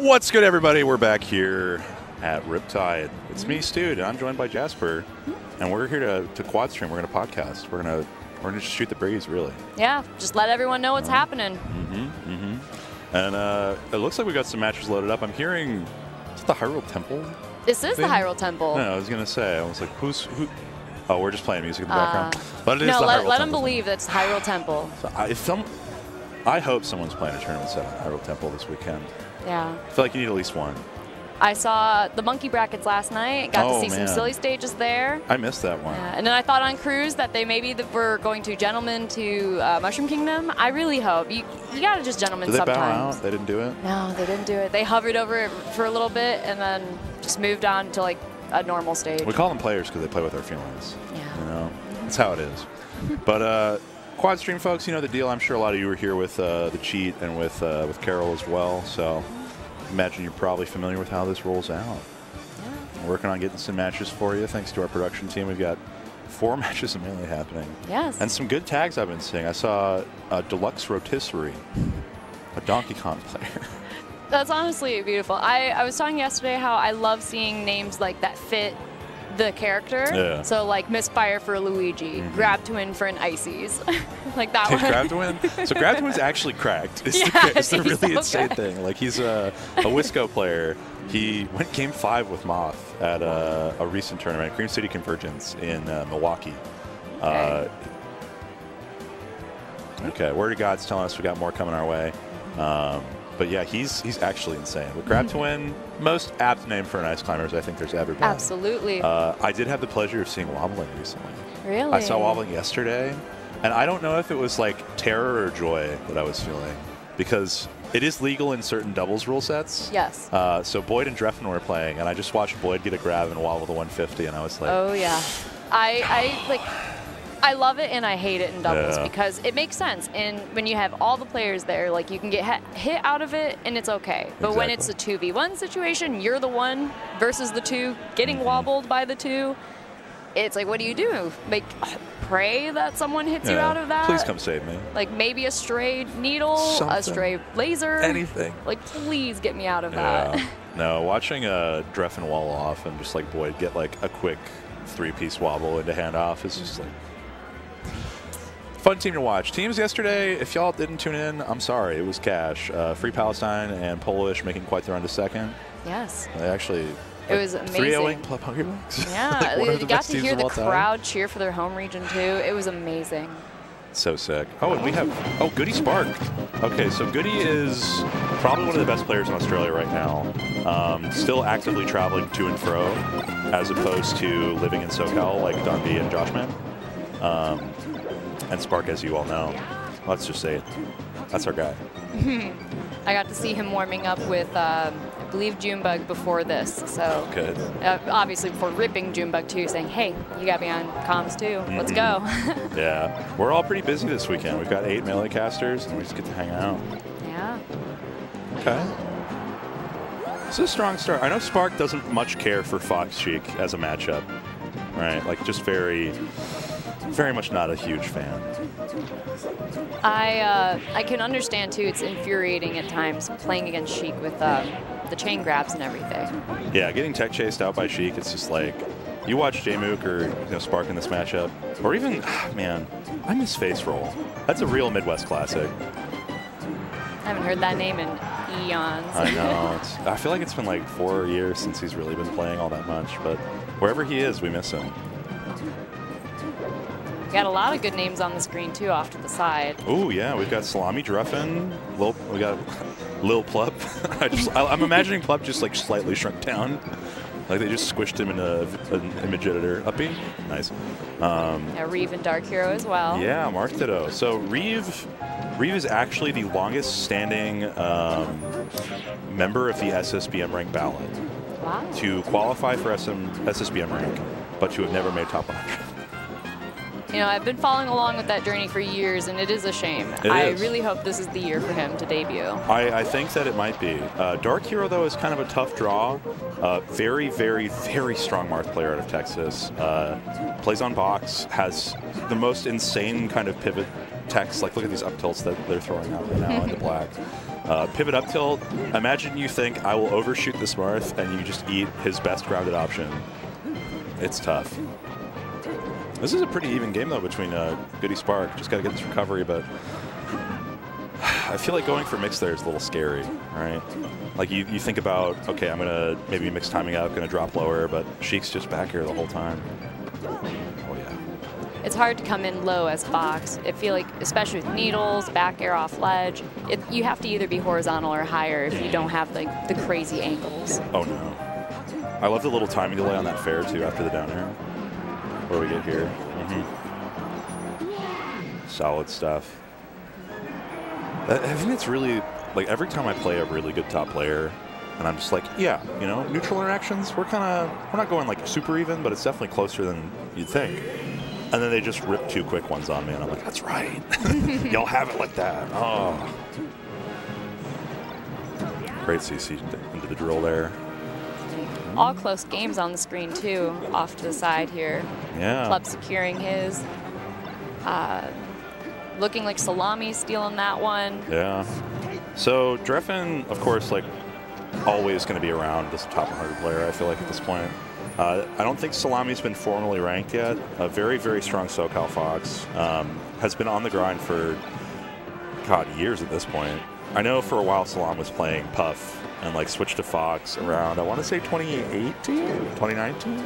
What's good, everybody? We're back here at Riptide. It's me, Stu, and I'm joined by Jasper, and we're here to quad stream. We're going to podcast. We're gonna just shoot the breeze, really. Yeah, just let everyone know what's happening. And it looks like we got some matches loaded up. I'm hearing, is it the Hyrule Temple? This is the Hyrule Temple. No, I was gonna say. I was like, who? Oh, we're just playing music in the background. But it is no, the Hyrule Temple. let them believe that's Hyrule Temple. So I hope someone's playing a tournament set on Hyrule Temple this weekend. Yeah. I feel like you need at least one. I saw the monkey brackets last night. Got to see some silly stages there. I missed that one. And then I thought on cruise that they maybe were going to Gentlemen to Mushroom Kingdom. I really hope. You got to just Gentlemen sometimes. Did they bow out? They didn't do it? No, they didn't do it. They hovered over it for a little bit and then just moved on to like a normal stage. We call them players because they play with our feelings. Yeah. You know, that's how it is. But quad stream folks, you know the deal. I'm sure a lot of you were here with the cheat and with Carol as well. So imagine you're probably familiar with how this rolls out. Yeah. We're working on getting some matches for you. Thanks to our production team, we've got 4 matches of Melee happening. Yes. And some good tags I've been seeing. I saw a Deluxe Rotisserie, a Donkey Kong player. That's honestly beautiful. I was talking yesterday how I love seeing names like that fit the character. Yeah. So like Misfire for Luigi, Grab to Win for an Ices. Like that one. Grab to Win? So Grab to Win's actually cracked. It's the really insane thing. Like he's a Wisco player. He went game 5 with Moth at a recent tournament, Cream City Convergence in Milwaukee. Okay, Word of God's telling us we got more coming our way. But yeah, he's actually insane. But Grab to Win, most apt name for an ice climbers I think there's ever been. Absolutely. I did have the pleasure of seeing Wobbling recently. Really? I saw Wobbling yesterday, and I don't know if it was like terror or joy that I was feeling, because it is legal in certain doubles rule sets. Yes. So Boyd and Dreffen were playing, and I just watched Boyd get a grab and wobble the 150, and I was like, oh yeah. I love it and I hate it in doubles because it makes sense. And when you have all the players there, like you can get hit out of it and it's okay. But when it's a 2v1 situation, you're the one versus the 2, getting wobbled by the 2. It's like, what do you do? Like, pray that someone hits you out of that? Please come save me. Like maybe a stray needle, a stray laser. Anything. Like, please get me out of that. No, watching Dreffen wall off and just like Boyd get like a quick 3-piece wobble into handoff is just like fun team to watch. Teams yesterday, if y'all didn't tune in, I'm sorry. It was cash. Free Palestine and Polish making quite the run to second. Yes. They actually... It was amazing. 3-0 Club Hungry Bucks. Yeah, you got to hear the crowd cheer for their home region, too. It was amazing. So sick. Oh, and we have... Oh, Goody Spark. Okay, so Goody is probably one of the best players in Australia right now. Still actively traveling to and fro, as opposed to living in SoCal like Dundee and Joshman. And Spark, as you all know, let's just say it, that's our guy. I got to see him warming up with, I believe, Junebug before this. So good. Obviously before ripping Junebug too, saying, hey, you got me on comms too. Let's go. Yeah. We're all pretty busy this weekend. We've got 8 Melee casters, and we just get to hang out. Yeah. Okay. It's a strong start. I know Spark doesn't much care for Fox Cheek as a matchup, right? Like, just very much not a huge fan. I can understand too. It's infuriating at times playing against Sheik with the chain grabs and everything. Yeah, getting tech chased out by Sheik, it's just like you watch J-Mook or Spark in this matchup, or even man, I miss Face Roll. That's a real Midwest classic. I haven't heard that name in eons. I know. I feel like it's been like 4 years since he's really been playing all that much, but wherever he is, we miss him. We got a lot of good names on the screen too, off to the side. Oh yeah, we've got Salami Dreffen. We got Lil Plup. I'm imagining Plup just like slightly shrunk down, like they just squished him in an image editor. Uppy, nice. Yeah, Reeve and Dark Hero as well. Yeah, Mark Ditto. So Reeve is actually the longest standing member of the SSBM rank ballot. Wow. To qualify for SSBM rank, but to have never made top 100. You know, I've been following along with that journey for years, and it is a shame. I really hope this is the year for him to debut. I think that it might be. Dark Hero, though, is kind of a tough draw. Very, very, very strong Marth player out of Texas. Plays on box, has the most insane kind of pivot techs. Like, look at these up tilts that they're throwing out right now into black. Pivot up tilt. Imagine you think I will overshoot the Smarth and you just eat his best grounded option. It's tough. This is a pretty even game, though, between Goody Spark. Just got to get this recovery, but I feel like going for mix there is a little scary, right? Like, you think about, okay, I'm going to maybe mix timing out, going to drop lower, but Sheik's just back here the whole time. Oh, yeah. It's hard to come in low as Fox. I feel like, especially with needles, back air off ledge, you have to either be horizontal or higher if you don't have like the crazy angles. Oh, no. I love the little timing delay on that fair, too, after the down air. What do we get here? Solid stuff. I think it's really, like, every time I play a really good top player, and I'm just like, yeah, you know, neutral interactions, we're not going, like, super even, but it's definitely closer than you'd think. And then they just rip 2 quick ones on me, and I'm like, that's right. Y'all have it like that. Oh. Great CC into the drill there. All close games on the screen, too, off to the side here. Yeah. Club securing his. Looking like Salami stealing that one. Yeah. So Dreffen, of course, like, always going to be around this top 100 player, I feel like, at this point. I don't think Salami's been formally ranked yet. A very, very strong SoCal Fox. Has been on the grind for, God, years at this point. I know for a while Salam was playing Puff and like switched to Fox around, I want to say 2018, 2019.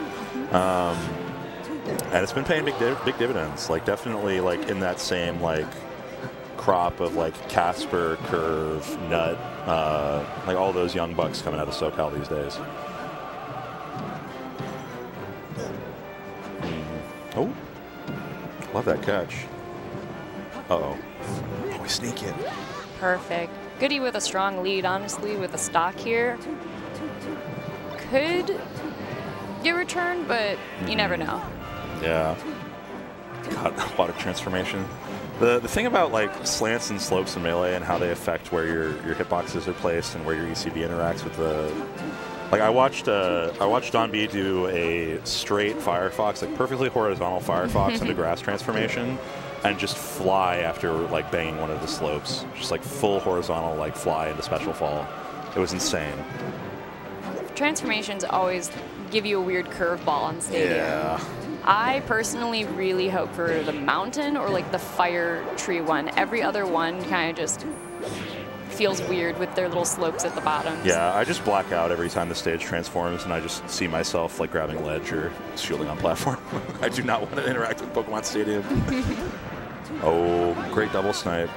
And it's been paying big dividends. Like, definitely like in that same like crop of like Casper, Curve, Nut, like all those young bucks coming out of SoCal these days. Oh, love that catch. Uh-oh. Oh, we sneak it. Perfect. Goody with a strong lead, honestly, with the stock here. Could get returned, but you never know. Yeah. God, a lot of transformation. The thing about like slants and slopes in Melee and how they affect where your hitboxes are placed and where your ECB interacts with the... Like, I watched Don B do a straight Firefox, like perfectly horizontal Firefox into grass transformation, and just fly after like banging one of the slopes. Just like full horizontal, like fly into special fall. It was insane. Transformations always give you a weird curveball on Stadium. Yeah. I personally really hope for the mountain or like the fire tree one. Every other one kind of just feels weird with their little slopes at the bottom. Yeah, I just black out every time the stage transforms, and I just see myself like grabbing ledge or shielding on platform. I do not want to interact with Pokemon Stadium. Oh, great double snipe.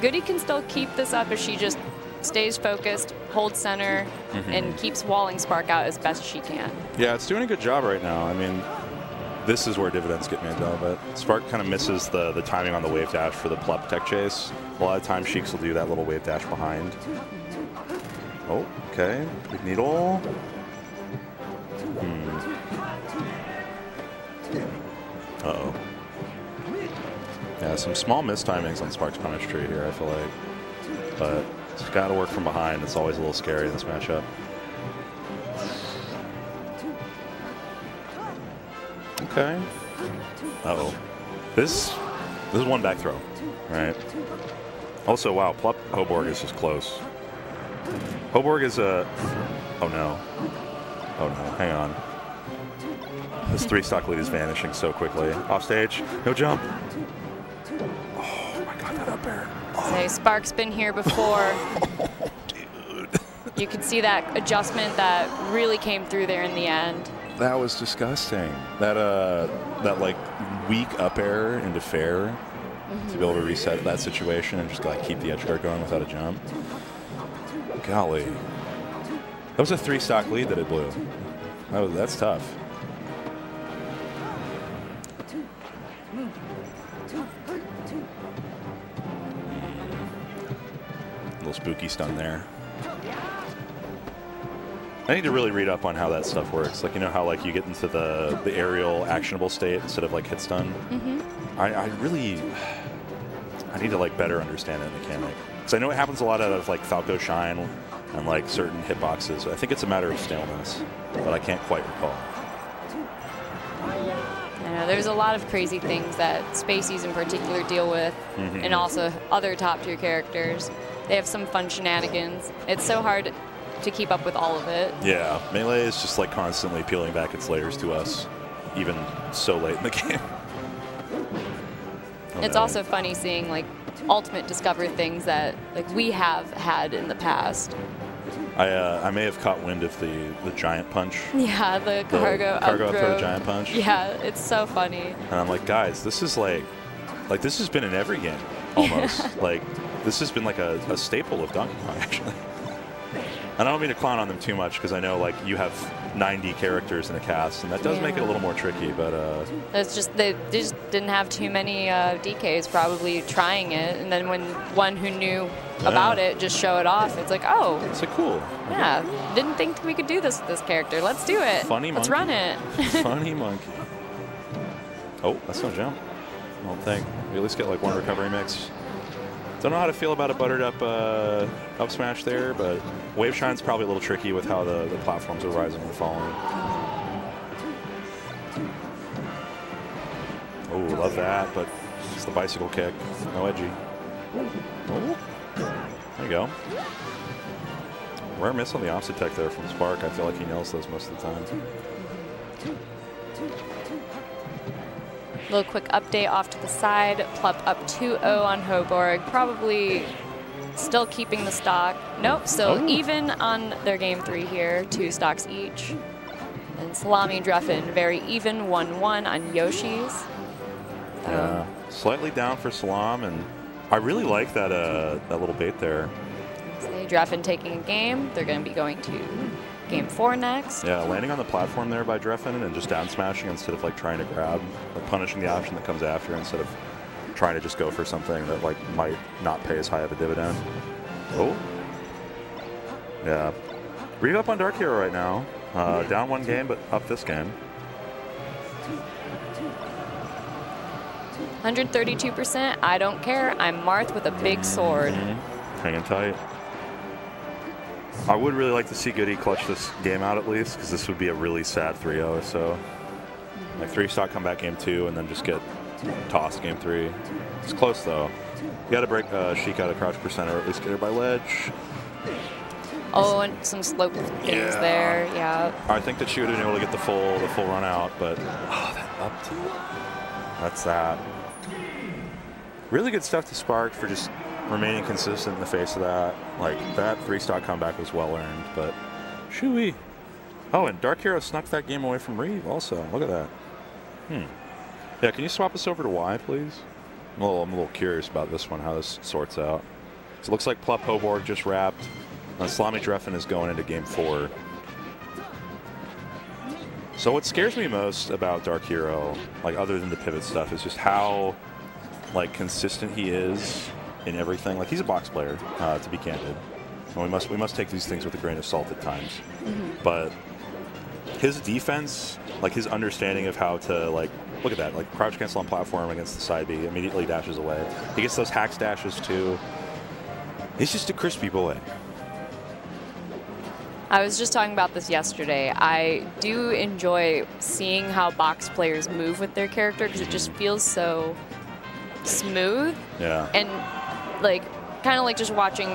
Goody can still keep this up if she just stays focused, holds center, and keeps walling Spark out as best she can. Yeah, it's doing a good job right now. I mean, this is where dividends get made, though. But Spark kind of misses the timing on the wave dash for the Plup tech chase. A lot of times, Sheiks will do that little wave dash behind. Oh, okay. Big needle. Uh-oh. Yeah, some small mistimings on Spark's punish tree here, I feel like. But it's got to work from behind. It's always a little scary in this matchup. Okay. Uh-oh. This is one back throw, right? Also, wow, Plup Hoborg is just close. Hoborg is a... Oh, no. Oh, no. Hang on. This 3-stock lead is vanishing so quickly. Off stage. No jump. Oh, my God, that up air. Oh. Say, Spark's been here before. Dude. You can see that adjustment that really came through there in the end. That was disgusting. That like weak up air into fair to be able to reset that situation and just like keep the edge guard going without a jump. Golly, that was a 3-stock lead that it blew. That's tough. Little spooky stun there. I need to really read up on how that stuff works. Like, you know how like you get into the aerial actionable state instead of like hit stun? I need to like better understand that mechanic. Because I know it happens a lot out of like Falco Shine and like certain hitboxes. I think it's a matter of staleness, but I can't quite recall. And Yeah, there's a lot of crazy things that Spaceys in particular deal with, and also other top-tier characters. They have some fun shenanigans. It's so hard to keep up with all of it. Yeah, Melee is just like constantly peeling back its layers to us, even so late in the game. It's also funny seeing like Ultimate discover things that like we have had in the past. I may have caught wind of the giant punch. Yeah, the cargo up throw the giant punch. Yeah, it's so funny. And I'm like, guys, this is like this has been in every game almost. Like this has been like a staple of Donkey Kong actually. And I don't mean to clown on them too much because I know like you have 90 characters in a cast, and that does make it a little more tricky. But it's just they just didn't have too many DKs probably trying it, and then when one who knew about it just show it off, it's like, oh, it's like cool. Yeah, didn't think we could do this with this character. Let's do it. Funny monkey. Let's run it. Funny monkey. Oh, that's no jump. I don't think. We at least get like one recovery mix. Don't know how to feel about a buttered up up smash there, but Wave Shine's probably a little tricky with how the platforms are rising and falling. Oh, love that, but it's the bicycle kick. No edgy. Oh, there you go. Rare miss on the opposite tech there from Spark. I feel like he nails those most of the time. Little quick update off to the side. Plup up 2-0 on Hoborg. Probably still keeping the stock. Nope, still even on their game 3 here. 2 stocks each. And Salami Dreffin, very even 1-1 on Yoshi's. Yeah, slightly down for Salam, and I really like that that little bait there. Dreffin taking a game. They're going to be going to game 4 next. Yeah, landing on the platform there by Dreffin and just down smashing instead of like trying to grab, like punishing the option that comes after instead of trying to just go for something that like might not pay as high of a dividend. Oh. Yeah. Read up on Dark Hero right now. Down 1 game, but up this game. 132%. I don't care. I'm Marth with a big sword. Hanging tight. I would really like to see Goody clutch this game out at least, because this would be a really sad 3-0 or so. Like 3-stock comeback game 2 and then just get tossed game 3. It's close though. You got to break Sheik out of crouch percent or at least get her by ledge. Oh, and some slope things there. Yeah. I think that she would have been able to get the full run out, but that up tilt. That's that. Really good stuff to Spark for just remaining consistent in the face of that. Like, that 3-stock comeback was well earned, but shoo-wee. Oh, and Dark Hero snuck that game away from Reeve also. Look at that. Yeah, can you swap us over to Y, please? I'm a little curious about this one, how this sorts out. So it looks like Plup Hoborg just wrapped. Salami Dreffin is going into game 4. So what scares me most about Dark Hero, like other than the pivot stuff, is just how like consistent he is in everything. Like he's a box player, to be candid. And we must take these things with a grain of salt at times. But his defense, like his understanding of how to like look at that, like crouch cancel on platform against the side B, immediately dashes away. He gets those hack dashes too. He's just a crispy boy. I was just talking about this yesterday. I do enjoy seeing how box players move with their character because it just feels so smooth. Yeah. And like kind of like just watching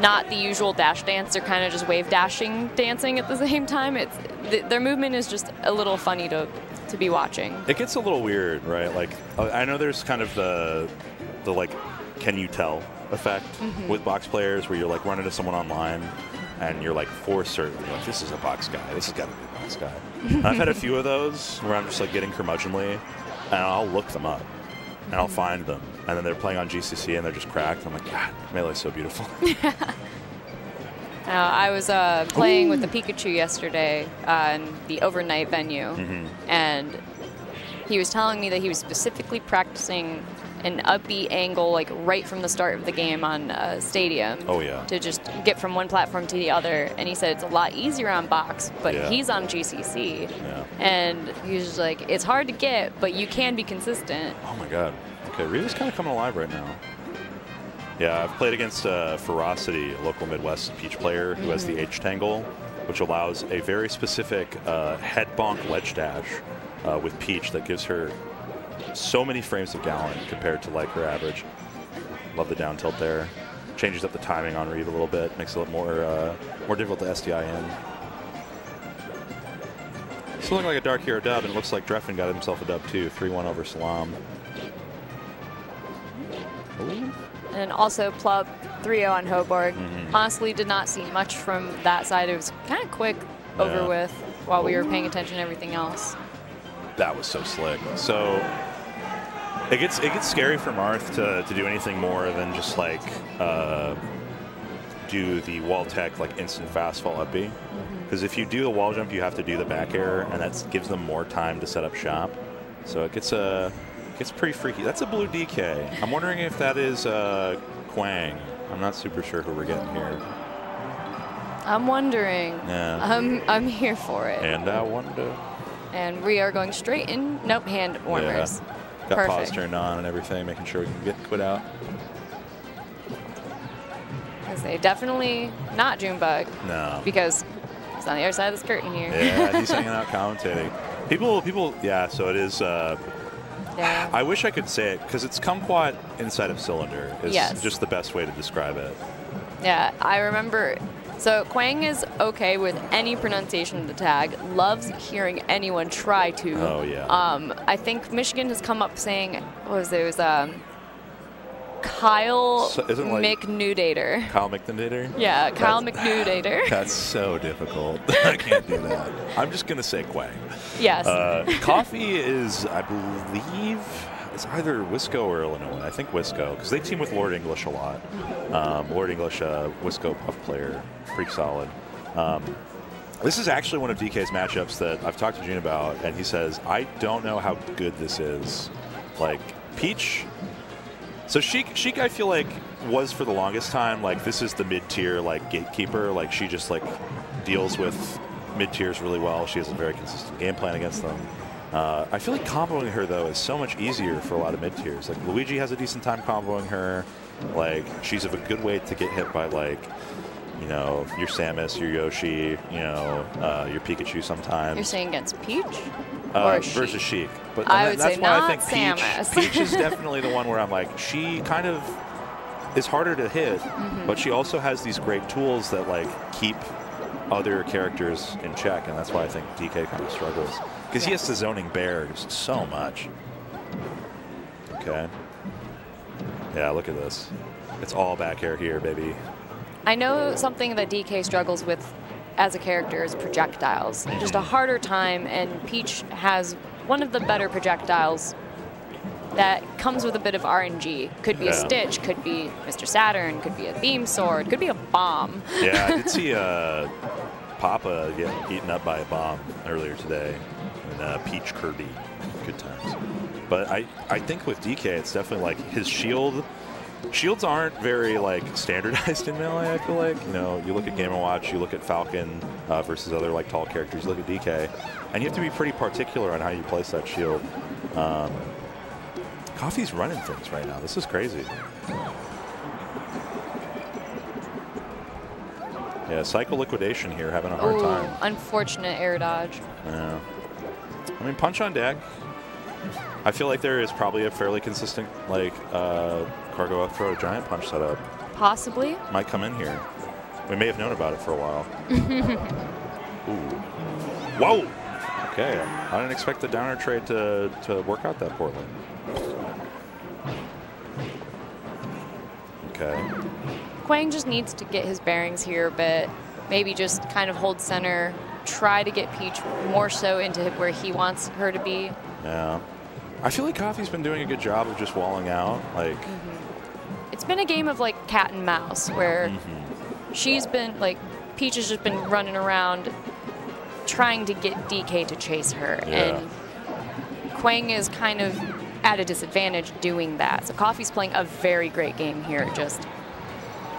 not the usual dash dance. They're kind of just wave dashing dancing at the same time. It's their movement is just a little funny to be watching. It gets a little weird, right? Like I know there's kind of the like can you tell effect with box players where you're like running into someone online and you're like for certain, you're like, this is a box guy. This has got to be a box guy. And I've had a few of those where I'm just like getting curmudgeonly, and I'll look them up, and I'll find them, and then they're playing on GCC and they're just cracked. I'm like, God, Melee's so beautiful. I was playing with the Pikachu yesterday in the overnight venue, and he was telling me that he was specifically practicing an upbeat angle like right from the start of the game on Stadium. Oh yeah. To just get from one platform to the other, and he said it's a lot easier on box, but he's on GCC. Yeah. And he was just like, it's hard to get, but you can be consistent. Oh my God. Okay, Riva's kind of coming alive right now. Yeah, I've played against Ferocity, a local Midwest Peach player who has the H-Tangle, which allows a very specific head bonk ledge dash with Peach that gives her so many frames of gallon compared to like her average. Love the down tilt there. Changes up the timing on Reeve a little bit, makes it a little more difficult to SDI in. It's looking like a Dark Hero dub, and it looks like Dreffen got himself a dub too, 3-1 over Salam. Ooh. And also Plub 3-0 on Hoborg. Honestly, did not see much from that side. It was kind of quick over with while we were paying attention to everything else. That was so slick. So it gets scary for Marth to do anything more than just like do the wall tech like instant fast fall up B. Because if you do the wall jump, you have to do the back air, and that gives them more time to set up shop. So it gets pretty freaky. That's a blue DK. I'm wondering if that is Quang. I'm not super sure who we're getting here. I'm wondering. Yeah. I'm here for it. And I wonder. And we are going straight in. Nope, hand warmers. Yeah. Got pause turned on and everything, making sure we can get quit out. I say definitely not Junebug. No. Because he's on the other side of this curtain here. Yeah, he's hanging out commentating. People, yeah, so it is. Yeah. I wish I could say it, because it's kumquat inside of cylinder is just the best way to describe it. Yeah, I remember. So Quang is okay with any pronunciation of the tag, loves hearing anyone try to. Oh, yeah. I think Michigan has come up saying, what was it? It was Kyle McNudator. Kyle McNudator? Yeah, Kyle McNudator. That's so difficult. I can't do that. I'm just going to say Quang. Yes. Coffee is, I believe, it's either Wisco or Illinois. I think Wisco, because they team with Lord English a lot. Lord English, Wisco puff player, pretty solid. This is actually one of DK's matchups that I've talked to June about, and he says, I don't know how good this is. Like, Peach... So Sheik, I feel like, was for the longest time, like, this is the mid-tier, like, gatekeeper. Like, she just, like, deals with mid-tiers really well. She has a very consistent game plan against them. I feel like comboing her, though, is so much easier for a lot of mid-tiers. Like, Luigi has a decent time comboing her. Like, she's a good way to get hit by, like, you know, your Samus, your Yoshi, you know, your Pikachu sometimes. You're saying against Peach? Versus Sheik. But I would that's say why not I think Samus. Peach is definitely the one where I'm like, she kind of is harder to hit, but she also has these great tools that like keep other characters in check, and that's why I think DK kind of struggles. Because he has to zoning bears so much. Okay. Yeah, look at this. It's all back air here, baby. I know something that DK struggles with as a character is projectiles. Just a harder time, and Peach has one of the better projectiles that comes with a bit of RNG. Could be a Stitch, could be Mr. Saturn, could be a beam sword, could be a bomb. Yeah, I did see Papa get eaten up by a bomb earlier today in Peach Kirby. Good times. But I think with DK, it's definitely like his shield. Shields aren't very like standardized in Melee, I feel like. You know, you look at Game & Watch, you look at Falcon versus other like tall characters, you look at DK, and you have to be pretty particular on how you place that shield. Coffee's running things right now. This is crazy. Yeah, Cycle Liquidation here having a hard time. Unfortunate air dodge. Yeah. I mean, punch on deck. I feel like there is probably a fairly consistent like cargo up throw giant punch setup. Possibly. Might come in here. We may have known about it for a while. Ooh. Whoa! Okay, I didn't expect the downer trade to work out that poorly. Okay. Quang just needs to get his bearings here a bit. Maybe just kind of hold center. Try to get Peach more so into where he wants her to be. Yeah. I feel like Coffee's been doing a good job of just walling out. Like, it's been a game of like cat and mouse where she's been like, Peach has just been running around trying to get DK to chase her, and Quang is kind of at a disadvantage doing that. So Coffee's playing a very great game here, just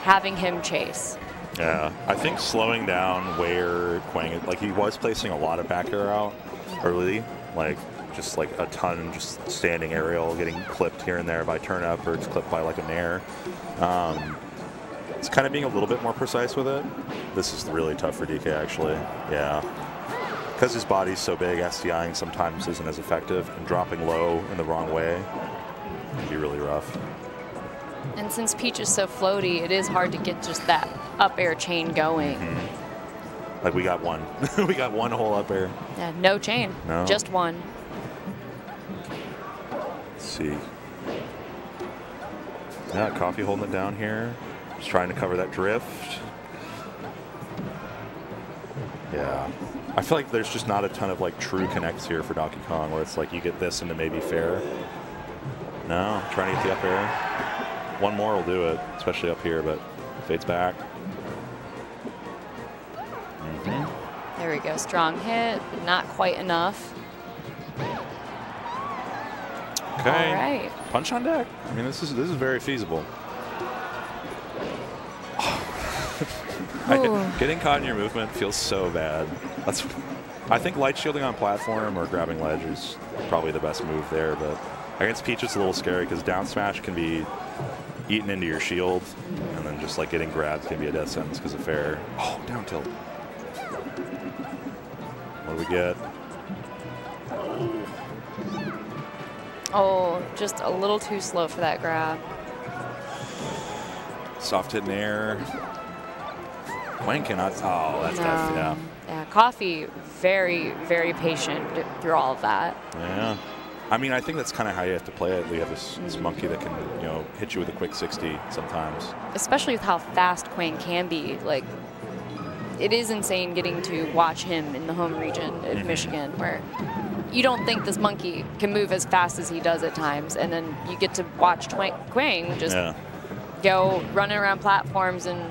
having him chase. Yeah, I think slowing down where Quang, like he was placing a lot of back air out early, like just like a ton, just standing aerial, getting clipped here and there by turn up, or it's clipped by like a nair. It's kind of being a little bit more precise with it. This is really tough for DK, actually. Yeah. because his body's so big, SDIing sometimes isn't as effective, and dropping low in the wrong way can be really rough. And since Peach is so floaty, it is hard to get just that up air chain going. Like we got one. We got one whole up air. Yeah, no chain. No. Just one. Let's see. Yeah, Coffee holding it down here. Just trying to cover that drift. Yeah. I feel like there's just not a ton of like true connects here for Donkey Kong where it's like you get this into maybe fair. No, trying to get the up air. One more will do it, especially up here, but fades back. There we go, strong hit, not quite enough. Okay. All right. Punch on deck. I mean, this is very feasible. Getting caught in your movement feels so bad. I think light shielding on platform or grabbing ledge is probably the best move there, but against Peach it's a little scary because down smash can be eaten into your shield, and then just like getting grabbed can be a death sentence because of fair. Oh, down tilt. What do we get? Oh, just a little too slow for that grab. Soft hit in air. Wayne cannot. Oh, that's tough. Yeah. Yeah, Coffee very, very patient through all of that. Yeah. I mean, I think that's kind of how you have to play it. You have this monkey that can, you know, hit you with a quick 60 sometimes. Especially with how fast Quang can be. Like, it is insane getting to watch him in the home region of Michigan, where you don't think this monkey can move as fast as he does at times, and then you get to watch Quang just go running around platforms and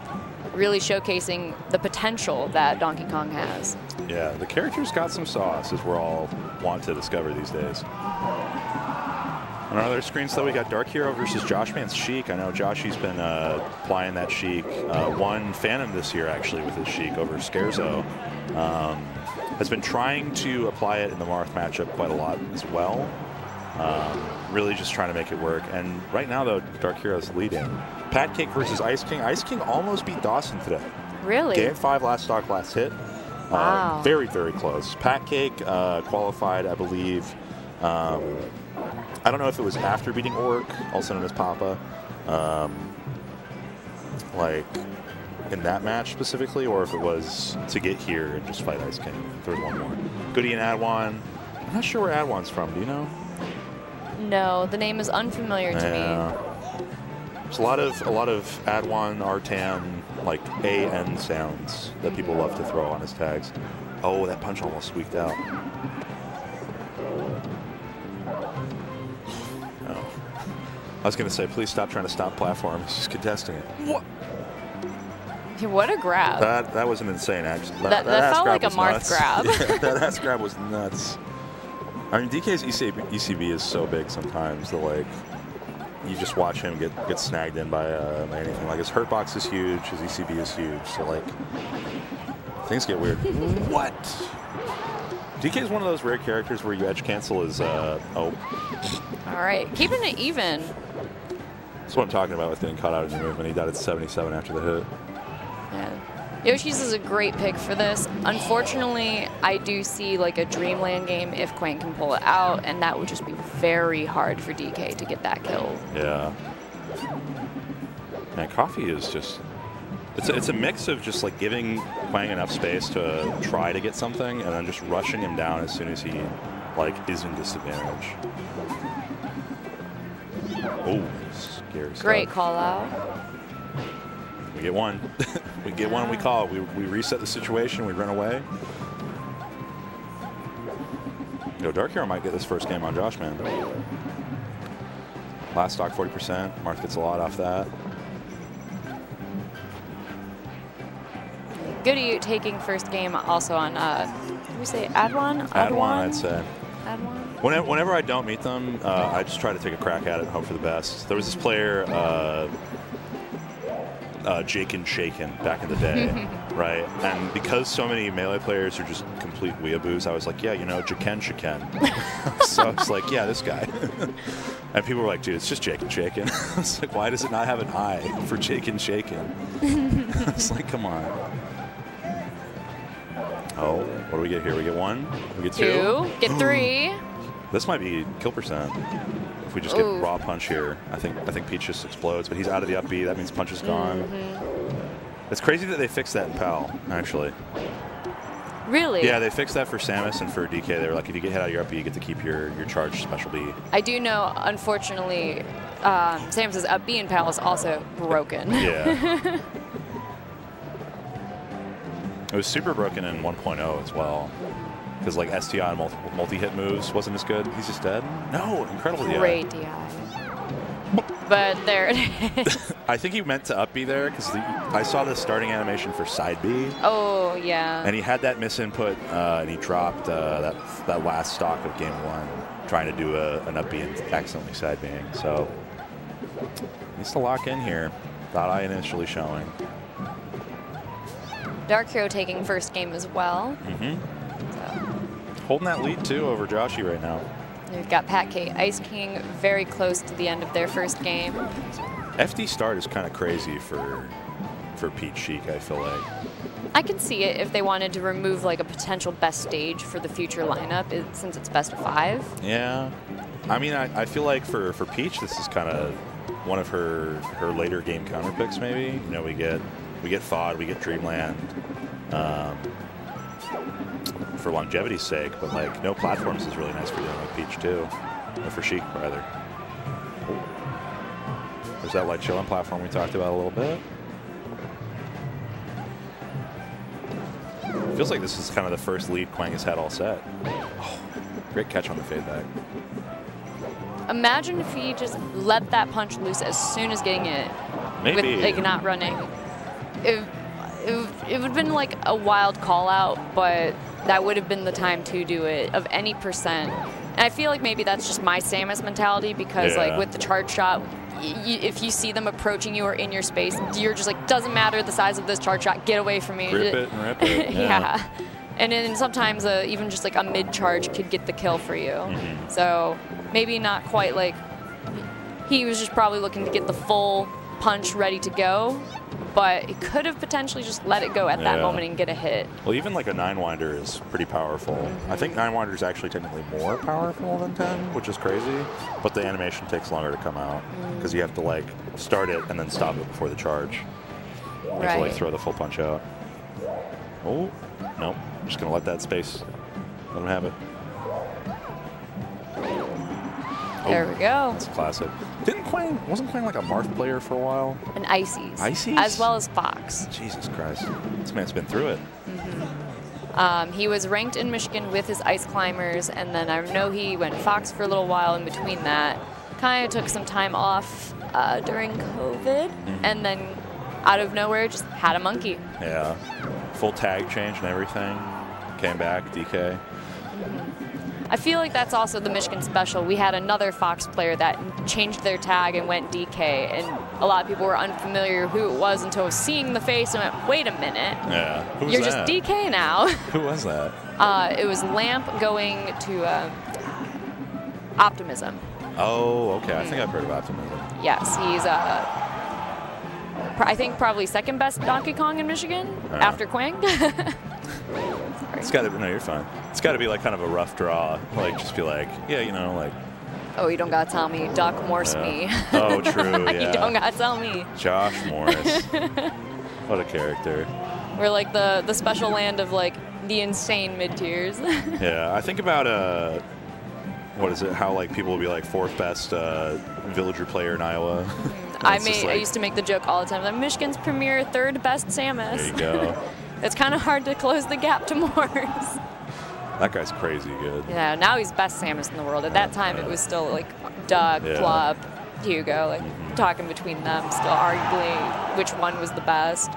really showcasing the potential that Donkey Kong has. Yeah, the character's got some sauce, as we're all want to discover these days. On our other screens, though, we got Dark Hero versus Joshman's Sheik. I know Joshy's been applying that Sheik. Won Phantom this year, actually, with his Sheik over Scarzo. Has been trying to apply it in the Marth matchup quite a lot as well. Really just trying to make it work. And right now, though, Dark Hero's leading. Pat Cake versus Ice King. Ice King almost beat Dawson today. Really? Game 5 last stock, last hit. Wow. Very, very close. Pat Cake qualified, I believe. I don't know if it was after beating Orc, also known as Papa, like in that match specifically, or if it was to get here and just fight Ice King. There's one more. Goody and Adwan. I'm not sure where Adwan's from. Do you know? No, the name is unfamiliar to me. There's a lot of Adwan, Artan, like AN sounds that people love to throw on his tags. Oh, that punch almost squeaked out. Oh. I was going to say, please stop trying to stop platform. He's just contesting it. What? What a grab. That was an insane action. That felt like a Marth grab. Yeah, that ass grab was nuts. I mean, DK's ECB is so big sometimes that, like, you just watch him get snagged in by anything. Like, his hurt box is huge, his ECB is huge, so, like, things get weird. What? DK is one of those rare characters where you edge cancel is, oh. All right, keeping it even. That's what I'm talking about with getting caught out in your movement. He died at 77 after the hit. Yeah. Yoshi's is a great pick for this. Unfortunately, I do see like a Dreamland game if Quang can pull it out, and that would just be very hard for DK to get that kill. Yeah. Man, Coffee is just... It's a mix of just like giving Quang enough space to try to get something, and then just rushing him down as soon as he like is in disadvantage. Oh, scary stuff. Great call out. We get one. We get one, we call it. We reset the situation, we run away. Yo, Dark Hero might get this first game on Josh, man. Last stock 40%. Marth gets a lot off that. Goody taking first game also on, did we say Adwan? Adwan, I'd say. Adwan? Whenever I don't meet them, I just try to take a crack at it and hope for the best. There was this player, Jaken Shaken back in the day, right? And because so many Melee players are just complete weeaboos, I was like, yeah, you know, Jaken Shaken. So I was like, yeah, this guy. And people were like, dude, it's just Jaken Shaken. I was like, why does it not have an I for Jaken Shaken? I was like, come on. Oh, what do we get here? We get 1, we get 2. Get 3. This might be kill percent. If we just get raw punch here, I think Peach just explodes, but he's out of the up B. That means punch is gone. It's crazy that they fixed that in PAL, actually. Really? Yeah, they fixed that for Samus and for DK. They were like, if you get hit out of your up B, you get to keep your charged special B. I do know, unfortunately, Samus's up B in PAL is also broken. Yeah. It was super broken in 1.0 as well. Because like STI and multi-hit moves wasn't as good. He's just dead. No, incredible DI. Great DI. But there it is. I think he meant to up B there because I saw the starting animation for side B. Oh, yeah. And he had that misinput and he dropped that last stock of game 1 trying to do an up B and accidentally side Bing. So needs to lock in here. Thought I initially showing. Dark Hero taking first game as well. So. Holding that lead too over Joshi right now. We've got Pat K, Ice King very close to the end of their first game. FD start is kind of crazy for Peach Sheik, I feel like. I can see it if they wanted to remove like a potential best stage for the future lineup since it's best of 5. Yeah. I mean, I feel like for Peach, this is kind of one of her later game counter picks maybe. You know, we get FOD, we get Dreamland. For longevity's sake, but like no platforms is really nice for dealing with Peach too, or for Sheik rather. There's that light chilling platform we talked about a little bit. Feels like this is kind of the first lead Quang has had all set. Oh, great catch on the fade back. Imagine if he just let that punch loose as soon as getting it. Maybe. With like not running. It would have been like a wild call out, but that would have been the time to do it of any percent. And I feel like maybe that's just my Samus mentality because like with the charge shot, if you see them approaching you or in your space, you're just like, doesn't matter the size of this charge shot, get away from me. Rip it and rip it. Yeah. And then sometimes even just like a mid-charge could get the kill for you. So maybe not quite like, he was just probably looking to get the full punch ready to go. But it could have potentially just let it go at that moment and get a hit. Well, even like a 9-winder is pretty powerful. I think 9-winder is actually technically more powerful than 10, which is crazy. But the animation takes longer to come out because you have to like start it and then stop it before the charge. You have to like throw the full punch out. Oh, nope. I'm just going to let that space. Let him have it. There we go. That's classic. Wasn't Quang like a Marth player for a while? An Ices. Ices? As well as Fox. Jesus Christ. This man's been through it. He was ranked in Michigan with his Ice Climbers, and then I know he went Fox for a little while in between that. Kind of took some time off during COVID, and then out of nowhere just had a monkey. Yeah. Full tag change and everything. Came back, DK. I feel like that's also the Michigan special. We had another Fox player that changed their tag and went DK, and a lot of people were unfamiliar who it was until seeing the face and went, wait a minute. Yeah. Who was You're that? just DK now. Who was that? It was Lamp going to Optimism. Oh, okay. I think I've heard of Optimism. Yes, he's I think probably second best Donkey Kong in Michigan after Quang. It's got to be, no, you're fine. It's got to be like kind of a rough draw. Like, just be like, yeah, you know, like. Oh, you don't got to tell me. Doc Morse me. Oh, true, yeah. You don't got to tell me. Josh Morris. What a character. We're like the special land of like the insane mid-tiers. Yeah, I think about, what is it, how like people will be like 4th best villager player in Iowa. I used to make the joke all the time. Like, Michigan's premier 3rd best Samus. There you go. It's kind of hard to close the gap to Morse. That guy's crazy good. Yeah, now he's best Samus in the world. At that time, it was still like Doug, Flop, Hugo, like talking between them, still arguably which one was the best.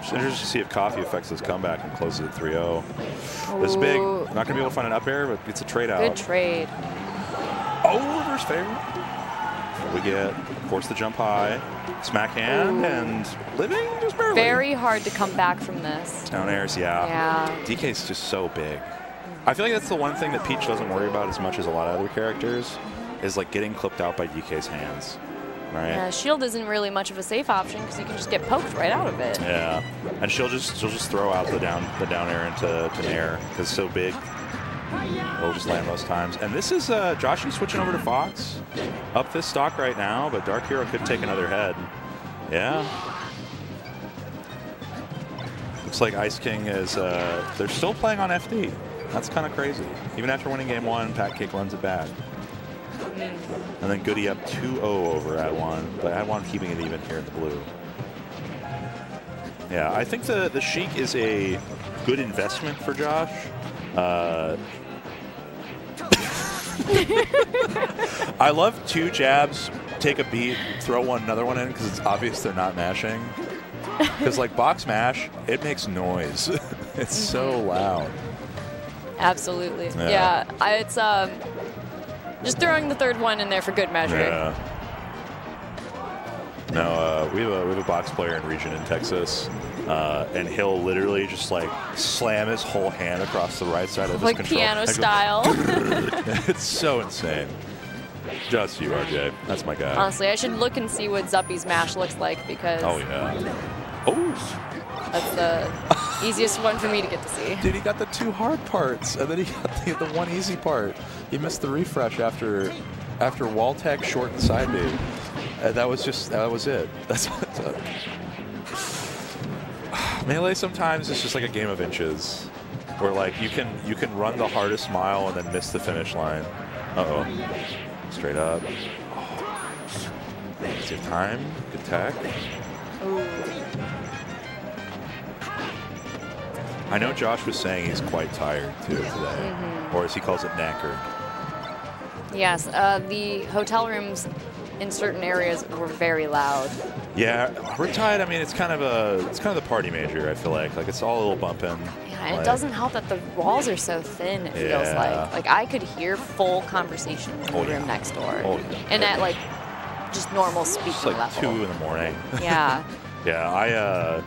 Just interested to see if Coffee affects his comeback and closes it 3-0. This is big. Not going to be able to find an up air, but it's a trade out. Good trade. Oh, reverse favor. We get, of course, the jump high, smack hand, and living just barely. Very hard to come back from this. Down airs, yeah. DK's just so big. I feel like that's the one thing that Peach doesn't worry about as much as a lot of other characters, is like getting clipped out by DK's hands. right? Yeah, shield isn't really much of a safe option because you can just get poked right out of it. Yeah, and she'll just throw out the down air into nair because it's so big. It'll just land most times. And this is Joshy switching over to Fox. Up this stock right now, but Dark Hero could take another head. Yeah. Looks like Ice King is, they're still playing on FD. That's kind of crazy. Even after winning game 1, Pat Cake runs it back. And then Goody up 2-0 over Ad1, but Ad1 keeping it even here in the blue. Yeah, I think the Sheik is a good investment for Josh. I love 2 jabs, take a beat, throw another one in because it's obvious they're not mashing. Because like box mash, it makes noise. It's so loud. Absolutely. Yeah, it's just throwing the third one in there for good measure. Yeah. No, we have a box player in region in Texas, and he'll literally just like slam his whole hand across the right side of his like control. Piano style. It's so insane. Just you, RJ. That's my guy. Honestly, I should look and see what Zuppy's mash looks like because Oh yeah. Oh. that's the easiest one for me to get to see. Dude, he got the 2 hard parts, and then he got the 1 easy part. He missed the refresh after wall tag short and side B. That was it. That's what it took. Melee sometimes it's just like a game of inches, where like you can run the hardest mile and then miss the finish line. Uh-oh. Straight up. Oh. Save time. Good tech. Ooh. I know Josh was saying he's quite tired too today, or as he calls it, knackered. Yes, the hotel rooms in certain areas were very loud. Yeah, Riptide, I mean, it's kind of the party major, I feel like. Like, it's all a little bumping. Yeah, and it doesn't help that the walls are so thin, it feels like. Like, I could hear full conversation in the room next door. Oh, yeah. And at, like, just normal speaking It's like level. 2 in the morning. Yeah. Yeah,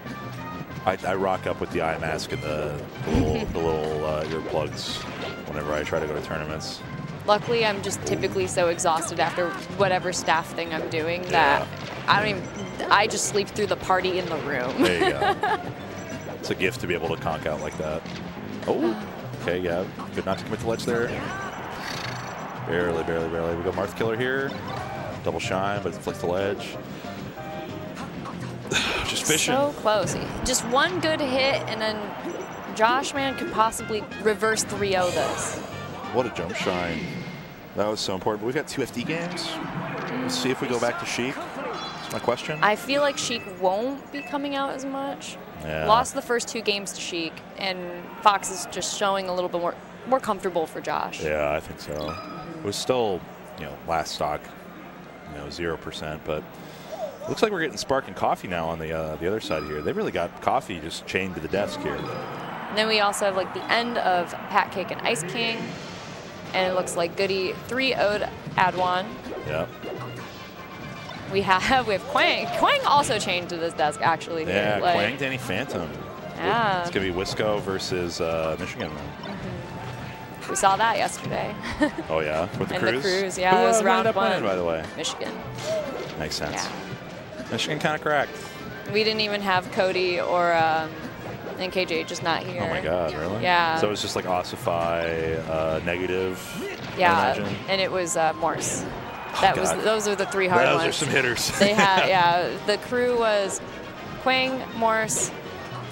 I rock up with the eye mask and the little earplugs whenever I try to go to tournaments. Luckily, I'm just typically so exhausted after whatever staff thing I'm doing that I just sleep through the party in the room. There you go. It's a gift to be able to conk out like that. Oh, okay, yeah. Good not to commit the ledge there. Barely, barely, barely. We go Marth Killer here. Double shine, but it flicks the ledge. Just fishing. So close. Just one good hit, and then Josh, man, could possibly reverse 3-0 this. What a jump shine. That was so important. But we've got 2 FD games. Let's see if we go back to Sheik. That's my question. I feel like Sheik won't be coming out as much. Yeah. Lost the first 2 games to Sheik, and Fox is just showing a little bit more comfortable for Josh. Yeah, I think so. It was still, last stock, 0%, but looks like we're getting Spark and Coffee now on the other side here. They really got Coffee just chained to the desk here. And then we also have like the end of Pat Cake and Ice King. And it looks like Goody 3-0'd Adwan. Yep. We have Quang. Quang also chained to this desk, actually. Yeah, here. Like, Quang, Danny Phantom. Yeah. It's going to be Wisco versus Michigan. We saw that yesterday. Oh, yeah? With the and Cruise? the Cruise, yeah. Who, it was round up 1. winning, by the way? Michigan. Makes sense. Yeah. Michigan kind of cracked. We didn't even have Cody or and KJ just not here. Oh, my God, really? Yeah. So it was just like Ossify, Negative, yeah, I imagine? and it was Morse. Those are the 3 hard ones. Those are some hitters. They had, yeah. The crew was Quang, Morse,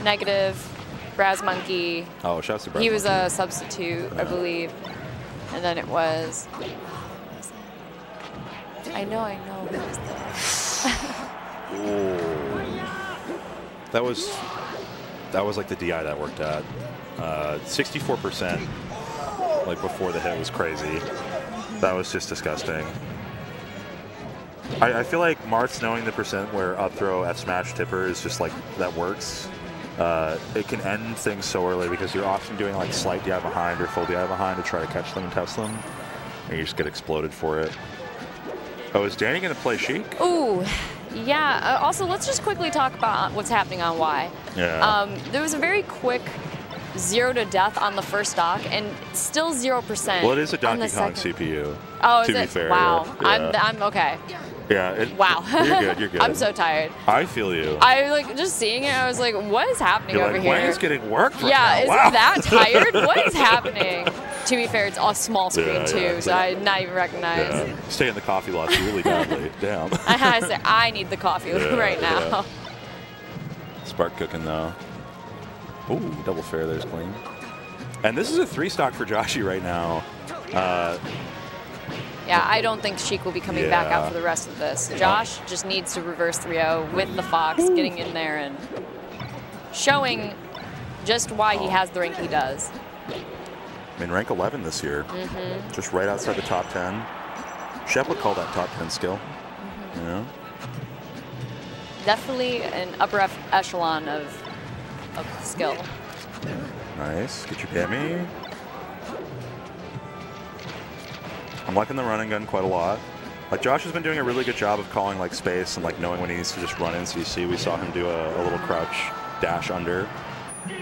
Negative, Braz Monkey. Oh, shouts to Braz He was Monkey. a substitute, I believe. And then it was. I know who was there. That was like the DI that worked at 64%. Like before the hit was crazy. That was just disgusting. I feel like Marth's knowing the percent where up throw F smash tipper is just like that works. It can end things so early because you're often doing like slight DI behind or full DI behind to try to catch them and test them, and you just get exploded for it. Oh, is Danny going to play Sheik? Ooh, yeah. Also, let's just quickly talk about what's happening on Y. Yeah. There was a very quick 0 to death on the first stock, and still 0%. Well, it is a Donkey Kong CPU. Oh, to is be it? fair. Wow. Yeah. I'm okay. Yeah. Wow. You're good. You're good. I'm so tired. I feel you. I like just seeing it. I was like, what is happening over here? Wang is getting worked right yeah, now. is Wow. he that tired? What is happening? To be fair, it's a small screen too, so I not even recognize. Yeah. Stay in the coffee lots really badly. Damn. I say I need the coffee right now. Yeah. Spark cooking though. Ooh, double fair. There's clean. And this is a 3-stock for Joshi right now. Yeah, I don't think Sheik will be coming back out for the rest of this. Josh just needs to reverse 3-0 with the Fox, getting in there and showing just why he has the rank he does. I mean, rank 11 this year. Just right outside the top 10. Shep would call that top 10 skill. You know? Definitely an upper echelon of skill. Nice. Get your Pammy. I'm liking the run and gun quite a lot. Like, Josh has been doing a really good job of calling, like, space and, like, knowing when he needs to just run in CC. We saw him do a little crouch dash under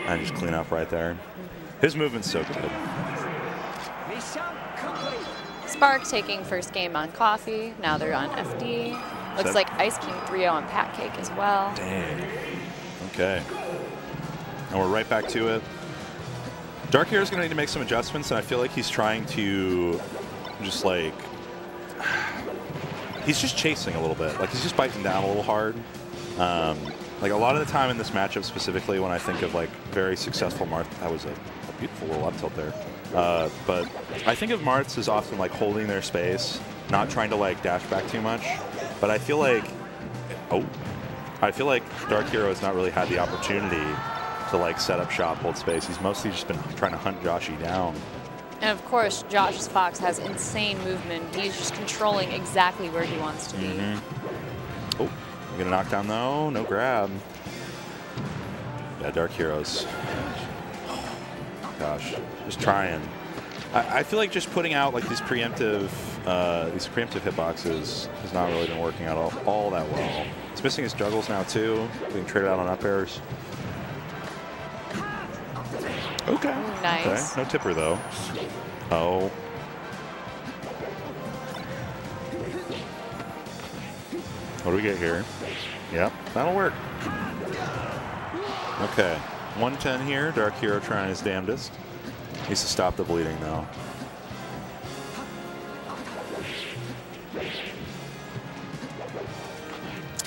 and just clean up right there. His movement's so good. Spark taking first game on Coffee. Now they're on FD. Looks like Ice King 3-0 on Pancake as well. Dang. Okay. And we're right back to it. Dark Hero's going to need to make some adjustments, and I feel like he's trying to just, like, he's just chasing a little bit. Like, he's just biting down a little hard. Like, a lot of the time in this matchup specifically, when I think of, like, very successful Marth, that was a beautiful little up tilt there. But I think of Marths as often, like, holding their space, not trying to, like, dash back too much. But I feel like, Dark Hero has not really had the opportunity to, like, set up shop, hold space. He's mostly just been trying to hunt Joshi down. And of course, Josh's Fox has insane movement. He's just controlling exactly where he wants to be. Oh, get a knockdown though. No grab. Yeah, Dark Heroes. Gosh, just trying. I feel like just putting out, like, these preemptive hitboxes has not really been working out all that well. He's missing his juggles now too. Being traded out on up airs. Okay. Nice. Okay. No tipper though. Oh. What do we get here? Yep, that'll work. Okay. 110 here. Dark Hero trying his damnedest. Needs to stop the bleeding though.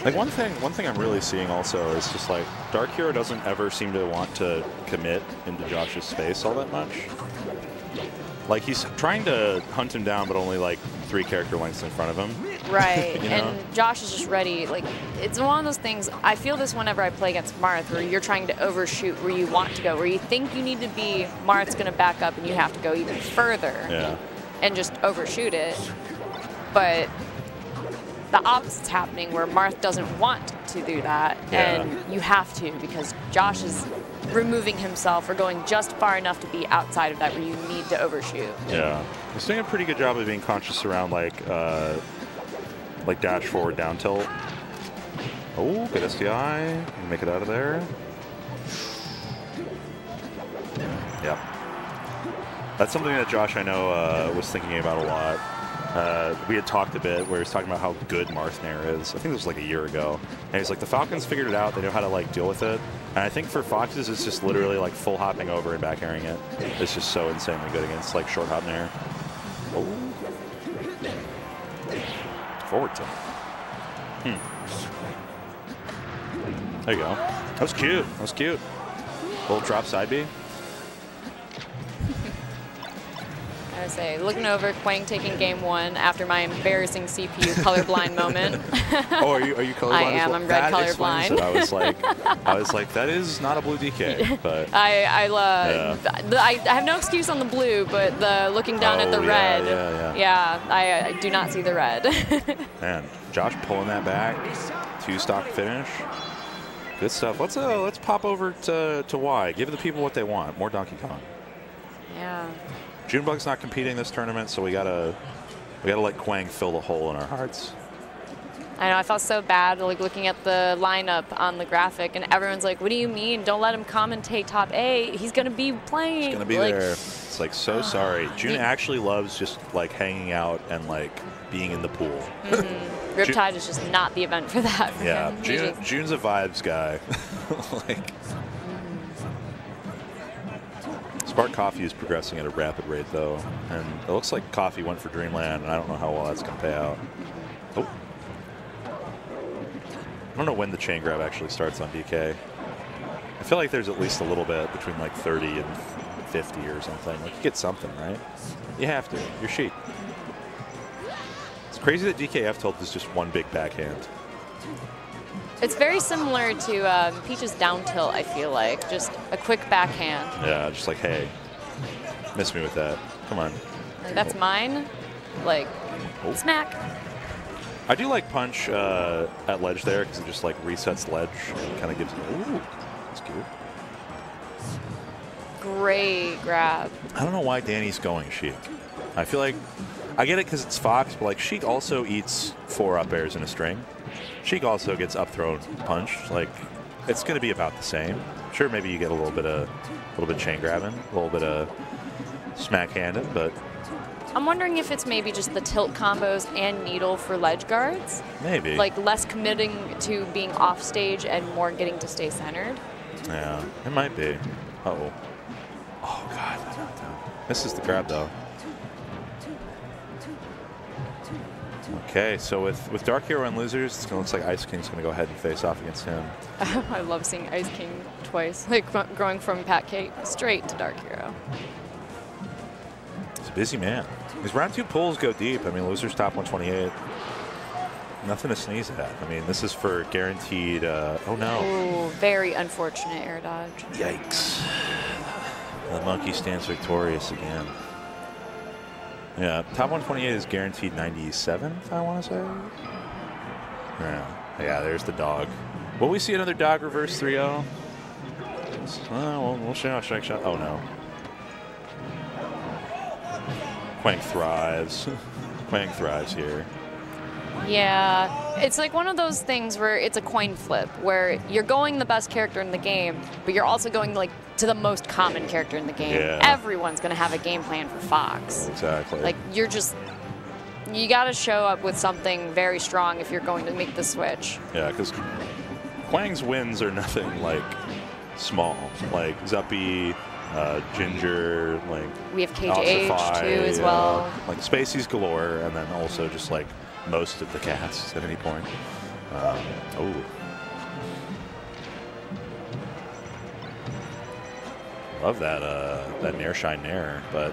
Like, one thing I'm really seeing also is just, like, Dark Hero doesn't ever seem to want to commit into Josh's space all that much. Like, he's trying to hunt him down, but only, like, 3 character lengths in front of him. Right, You know? and Josh is just ready. Like, it's one of those things, I feel this whenever I play against Marth, where you're trying to overshoot where you want to go, where you think you need to be, Marth's going to back up and you have to go even further and just overshoot it. But the opposite's happening, where Marth doesn't want to do that, and you have to, because Josh is removing himself or going just far enough to be outside of that where you need to overshoot. Yeah. He's doing a pretty good job of being conscious around, like dash forward down tilt. Oh, good SDI. Make it out of there. Yeah. That's something that Josh, I know, was thinking about a lot. We had talked a bit where he was talking about how good Marth Nair is. I think it was like a year ago. And he's like, the Falcons figured it out. They know how to, like, deal with it. And I think for Foxes, it's just literally, like, full hopping over and back airing it. It's just so insanely good against, like, short hop Nair. Oh. Forward tilt. There you go. That was cute. That was cute. Little drop side B. I would say, looking over, Quang taking game 1 after my embarrassing CPU colorblind moment. Oh, are you colorblind? I am. Well? I'm red colorblind. I was like, that is not a blue DK. But I have no excuse on the blue, but the looking down at the red. Yeah, I do not see the red. Man, Josh pulling that back. 2-stock finish. Good stuff. Let's pop over to Y. Give the people what they want. More Donkey Kong. Yeah. Junebug's not competing this tournament, so we gotta let Quang fill the hole in our hearts. I know, I felt so bad like looking at the lineup on the graphic, and everyone's like, what do you mean? Don't let him commentate top 8. He's going to be playing. He's going to be like, there. It's like, so sorry. June actually loves just like hanging out and like being in the pool. Riptide is just not the event for that. For yeah, him. June's a vibes guy. like, Spark Coffee is progressing at a rapid rate, though, and it looks like Coffee went for Dreamland, and I don't know how well that's going to pay out. Oh. I don't know when the chain grab actually starts on DK. I feel like there's at least a little bit between like 30 and 50 or something. Like, you get something, right? You have to. You're Sheik. It's crazy that DKF tilt is just one big backhand. It's very similar to Peach's down tilt, I feel like. Just a quick backhand. Yeah, just like, hey, miss me with that. Come on. Like, that's mine. Like, smack. I do like punch at ledge there because it just like resets ledge and kind of gives. Ooh, that's cute. Great grab. I don't know why Danny's going Sheik. I feel like I get it because it's Fox, but like Sheik also eats 4 up airs in a string. Sheik also gets up thrown punched. Like, it's going to be about the same. Sure, maybe you get a little bit chain grabbing, a little bit of smack handed, but. I'm wondering if it's maybe just the tilt combos and needle for ledge guards. Maybe. Like less committing to being off stage and more getting to stay centered. Yeah, it might be. Uh-oh. Oh, God. This is the grab, though. Okay, so with Dark Hero and losers, it's going to look like Ice King's going to go ahead and face off against him. I love seeing Ice King twice, like going from Pat Cake straight to Dark Hero. He's a busy man. These round 2 pulls go deep. I mean, losers top 128. Nothing to sneeze at. I mean, this is for guaranteed. Oh no! Ooh, very unfortunate air dodge. Yikes! The monkey stands victorious again. Yeah, top 128 is guaranteed 97th, I want to say. Yeah, there's the dog. Will we see another dog reverse 3-0? We'll shake shot. Oh no. Quang thrives. Quang thrives here. Yeah, it's like one of those things where it's a coin flip, where you're going the best character in the game, but you're also going like to the most common character in the game. Yeah. Everyone's going to have a game plan for Fox. Exactly. Like, you got to show up with something very strong if you're going to make the switch. Yeah, because Quang's wins are nothing like small. Like Zuppy, Ginger, like we have KJH too as well. Like Spacey's galore, and then also just like most of the casts at any point. Oh. Love that Nair Shine Nair, but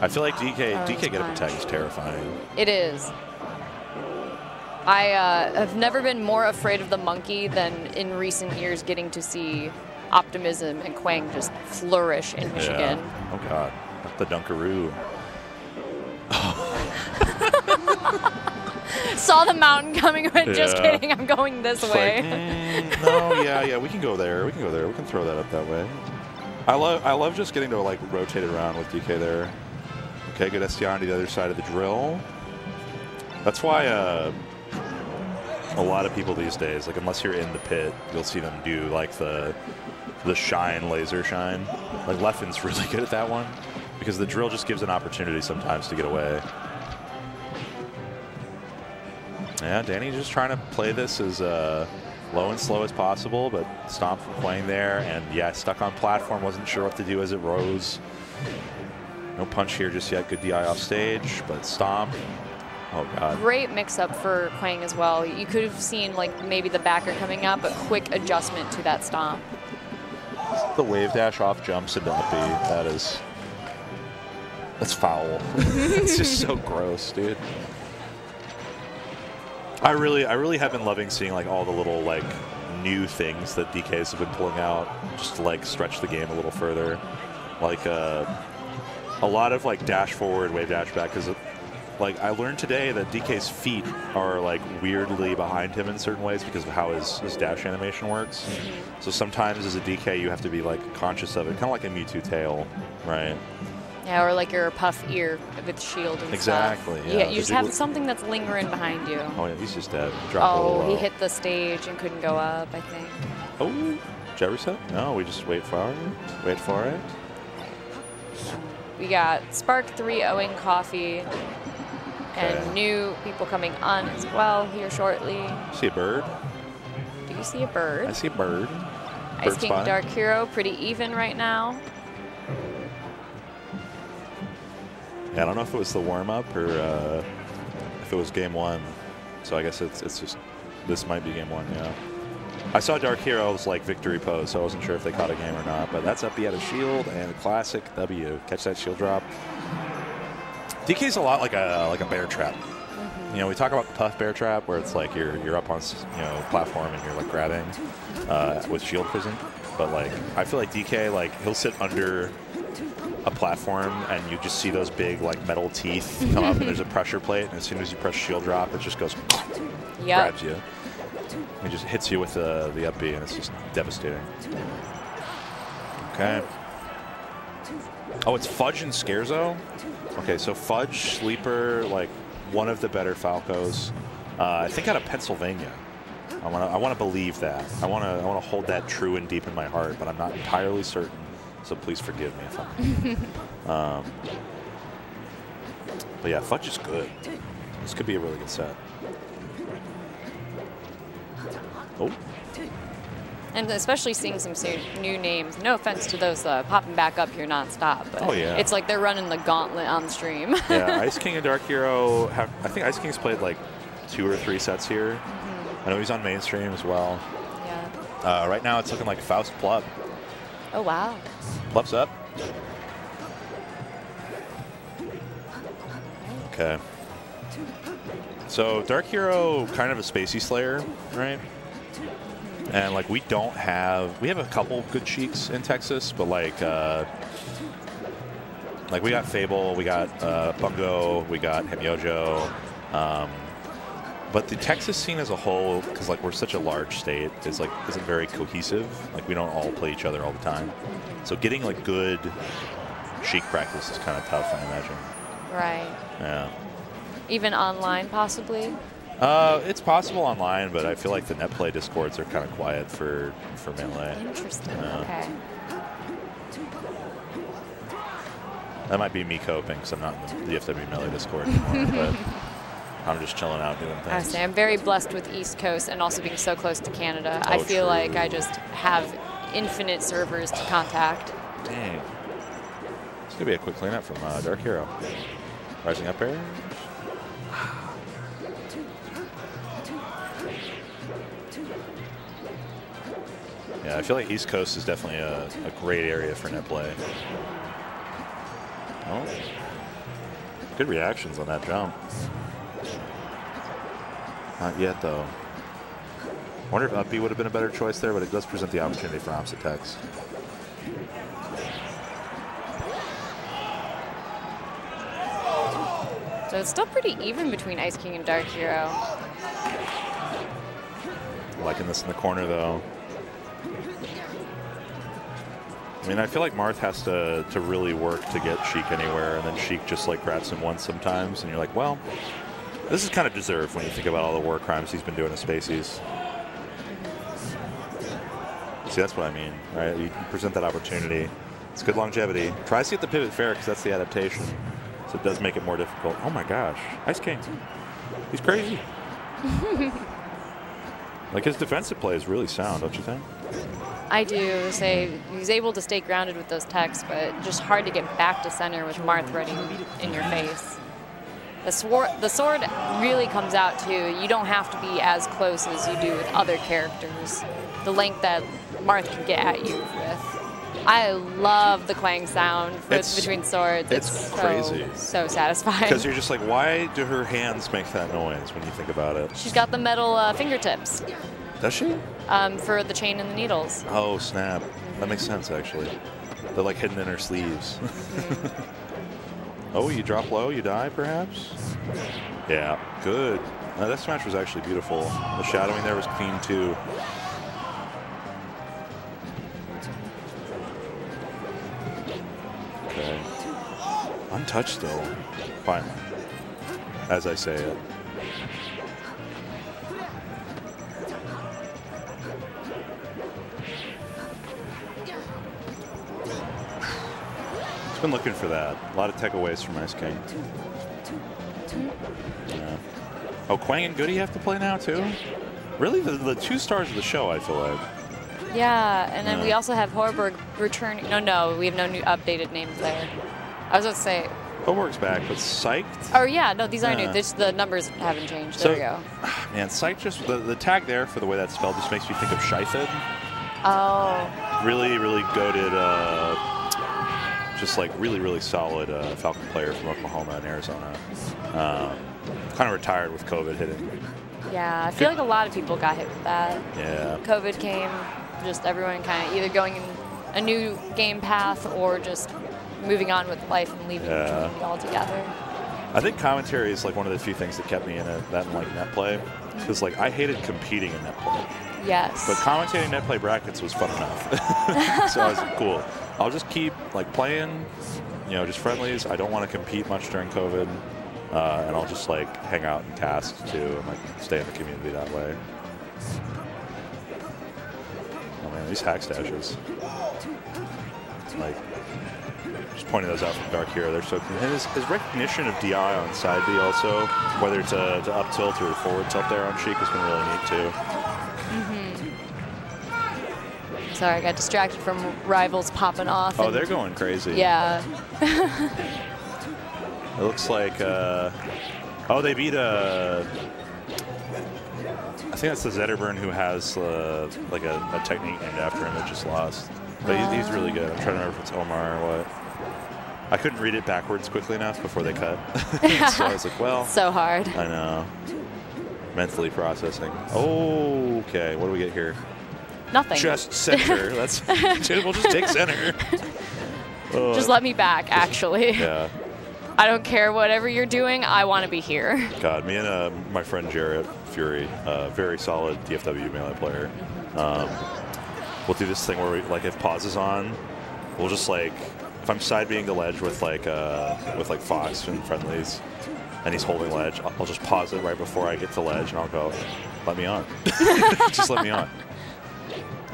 I feel like DK get up attack is terrifying. It is. I have never been more afraid of the monkey than in recent years getting to see Optimism and Quang just flourish in Michigan. Yeah. Oh God, the Dunkaroo. Saw the mountain coming, but just kidding, I'm going this way. Like, no, yeah, we can go there. We can throw that up that way. I love just getting to like rotate around with DK there. Okay, good SDR to the other side of the drill. That's why a lot of people these days, like unless you're in the pit, you'll see them do like the shine, laser shine. Like Leffen's really good at that one because the drill just gives an opportunity sometimes to get away. Yeah, Danny just trying to play this as low and slow as possible, but stomp from Quang there, and yeah, stuck on platform, wasn't sure what to do as it rose. No punch here just yet, good DI off stage, but stomp. Oh God. Great mix-up for Quang as well. You could have seen like maybe the backer coming up, but quick adjustment to that stomp. The wave dash off jumps into uppy. That's foul. It's just so gross, dude. I really have been loving seeing like all the little like new things that DKs have been pulling out just to like stretch the game a little further. Like a lot of like dash forward, wave dash back, because like I learned today that DK's feet are like weirdly behind him in certain ways because of how his dash animation works. So sometimes as a DK you have to be like conscious of it, kind of like a Mewtwo tail, right? Yeah, or like your puff ear with shield and exactly, stuff. yeah. You just have something that's lingering behind you. Oh, yeah, he's just dead. Drop Oh, he hit the stage and couldn't go up, I think. Oh, jet reset? No, we just wait for it. Wait for it. We got Spark 3 owing Coffee. And new people coming on as well here shortly. See a bird? Do you see a bird? I see a bird. Ice King Dark Hero, pretty even right now. Yeah, I don't know if it was the warm-up or if it was game 1. So I guess it's just, this might be game 1, yeah. I saw Dark Hero's like victory pose, so I wasn't sure if they caught a game or not. But that's up, he had a shield and a classic W. Catch that shield drop. DK's a lot like a bear trap. You know, we talk about the tough bear trap where it's like you're up on platform and you're like grabbing with shield prison. But like I feel like DK, like he'll sit under a platform and you just see those big like metal teeth come up and there's a pressure plate, and as soon as you press shield drop it just goes grabs you. It just hits you with the up B and it's just devastating. Okay. Oh, it's Fudge and Scarezo? Okay, so Fudge, Sleeper, like one of the better Falcos. I think out of Pennsylvania. I want to believe that. I want to hold that true and deep in my heart, but I'm not entirely certain. So please forgive me if I'm. But yeah, Fudge is good. This could be a really good set. Oh. And especially seeing some new names. No offense to those popping back up here nonstop, but it's like they're running the gauntlet on the stream. Yeah, Ice King and Dark Hero have. I think Ice King's played like 2 or 3 sets here. I know he's on mainstream as well. Yeah. Right now it's looking like Faust Plup. Oh wow. Plup's up. Okay. So Dark Hero, kind of a spacey slayer, right? And like we have a couple good Sheiks in Texas, but like we got Fable, we got Bungo, we got Hemyojo, but the Texas scene as a whole, because like we're such a large state, isn't very cohesive. Like we don't all play each other all the time, so getting like good Sheik practice is kind of tough, I imagine. Right. Yeah. Even online, possibly. It's possible online, but I feel like the net play discords are kind of quiet for Melee. Interesting. Okay. That might be me coping because I'm not in the DFW Melee Discord anymore, but I'm just chilling out doing things. I say I'm very blessed with East Coast and also being so close to Canada. I feel like I just have infinite servers to contact. Dang. It's gonna be a quick cleanup from Dark Hero. Rising up air. Yeah, I feel like East Coast is definitely a great area for net play. Oh, good reactions on that jump. Not yet, though. I wonder if up B would have been a better choice there, but it does present the opportunity for opposite techs. So it's still pretty even between Ice King and Dark Hero. Liking this in the corner, though. I mean, I feel like Marth has to really work to get Sheik anywhere, and then Sheik just like grabs him once sometimes, and you're like, well, this is kind of deserved when you think about all the war crimes he's been doing to Spaceys. See, that's what I mean, right? You present that opportunity. It's good longevity. Try to get the pivot fair, because that's the adaptation. So it does make it more difficult. Oh my gosh, Ice King. He's crazy. Like his defensive play is really sound, don't you think? I do say he's able to stay grounded with those techs, but just hard to get back to center with Marth ready in your face. The sword really comes out too. You don't have to be as close as you do with other characters. The length that Marth can get at you with. I love the clang sound between swords. It's crazy. So satisfying. Because you're just like, why do her hands make that noise when you think about it? She's got the metal fingertips. Does she? For the chain and the needles. Oh, snap. That makes sense, actually. They're like hidden in her sleeves. Oh, you drop low, you die, perhaps? Yeah, good. That smash was actually beautiful. The shadowing there was clean, too. Okay. Untouched still. Finally. As I say it. It's been looking for that. A lot of takeaways from Ice King. Yeah. Oh, Quang and Goody have to play now too? Really? The 2 stars of the show, I feel like. Yeah, and then we also have Horberg returning. No, we have no new updated names there. I was going to say. Horberg's back, but Psyched? Oh, yeah, no, these aren't new. The numbers haven't changed. There we go. Man, Psyched just, the tag there for the way that's spelled just makes me think of Shifted. Oh. Really, really goated, just like really solid Falcon player from Oklahoma and Arizona. Kind of retired with COVID hitting. Yeah, I feel like a lot of people got hit with that. Yeah. COVID came, just everyone kind of either going in a new game path or just moving on with life and leaving the community altogether. I think commentary is like one of the few things that kept me in it, that and like net play. Because like I hated competing in net play. Yes. But commentating net play brackets was fun enough. So I was like, cool. I'll just keep like playing, you know, just friendlies. I don't want to compete much during COVID. And I'll just like hang out and cast too and like stay in the community that way. Oh man, these hack stashes. Like, just pointing those out from Dark Hero, they're so cool. And his recognition of DI on side B also, whether it's to up tilt or forward tilt there on Sheik, has been really neat too. Sorry, I got distracted from rivals popping off. Oh, they're going crazy. Yeah. It looks like, oh, they beat I think that's the Zetterburn who has like a technique named after him that just lost. But he's really good. I'm trying to remember if it's Omar or what. I couldn't read it backwards quickly enough before they cut. So I was like, well. So hard. I know. Mentally processing. Oh, okay. What do we get here? Nothing. Just center. We'll just take center. Just let me back, actually. Yeah. I don't care whatever you're doing. I want to be here. God, me and my friend Jarrett Fury, very solid DFW Melee player. We'll do this thing where we, like, if pause is on, we'll just like, if I'm side being the ledge with like Fox and friendlies, and he's holding ledge, I'll just pause it right before I get to ledge, and I'll go, let me on. Just let me on.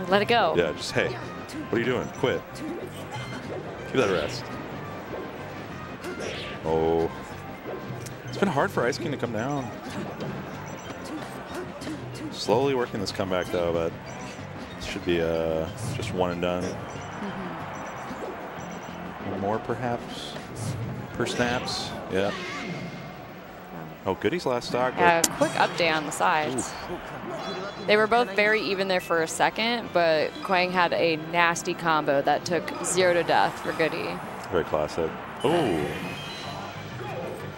Let it go. Yeah, just, hey, what are you doing? Quit. Give that a rest. Oh. It's been hard for Ice King to come down. Slowly working this comeback, though, but it should be just one and done. One more, perhaps, per snaps. Yeah. Oh, Goody's last stock. Yeah, quick update on the sides. They were both very even there for a second, but Quang had a nasty combo that took 0 to death for Goody. Very classic. Oh.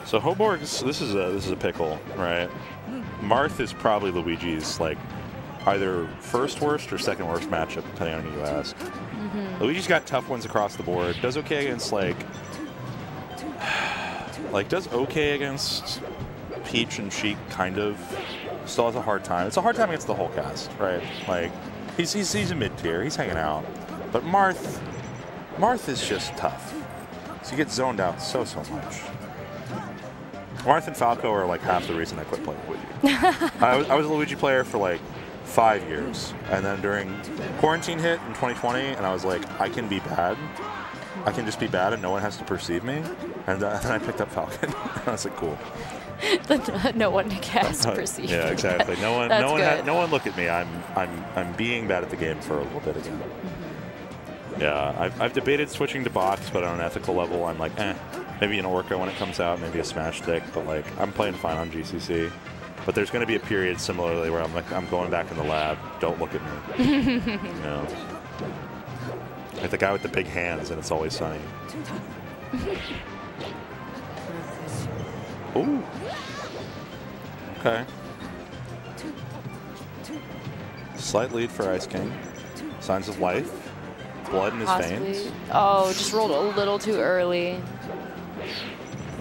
So Hoborg's, this is a pickle, right? Marth is probably Luigi's like either first worst or second worst matchup, depending on who you ask. Luigi's got tough ones across the board. Does okay against like does okay against Peach and Sheik, kind of. Still has a hard time. It's a hard time against the whole cast, right? Like he's a mid tier. He's hanging out, but Marth is just tough. So you get zoned out so much. Marth and Falco are like half the reason I quit playing Luigi. I was a Luigi player for like 5 years, and then during quarantine hit in 2020, and I was like, I can be bad. I can just be bad, and no one has to perceive me. And then I picked up Falcon. I was like, cool. No one has to perceive. Yeah, exactly. No one look at me. I'm being bad at the game for a little bit again. Yeah, I've debated switching to box, but on an ethical level, I'm like, maybe an Orca when it comes out, maybe a Smash Stick, but like I'm playing fine on GCC. But there's going to be a period similarly where I'm like, I'm going back in the lab. Don't look at me. You know, like the guy with the big hands, and It's Always Sunny. Ooh. Okay. Slight lead for Ice King. Signs of life. Blood in his veins. Oh, just rolled a little too early.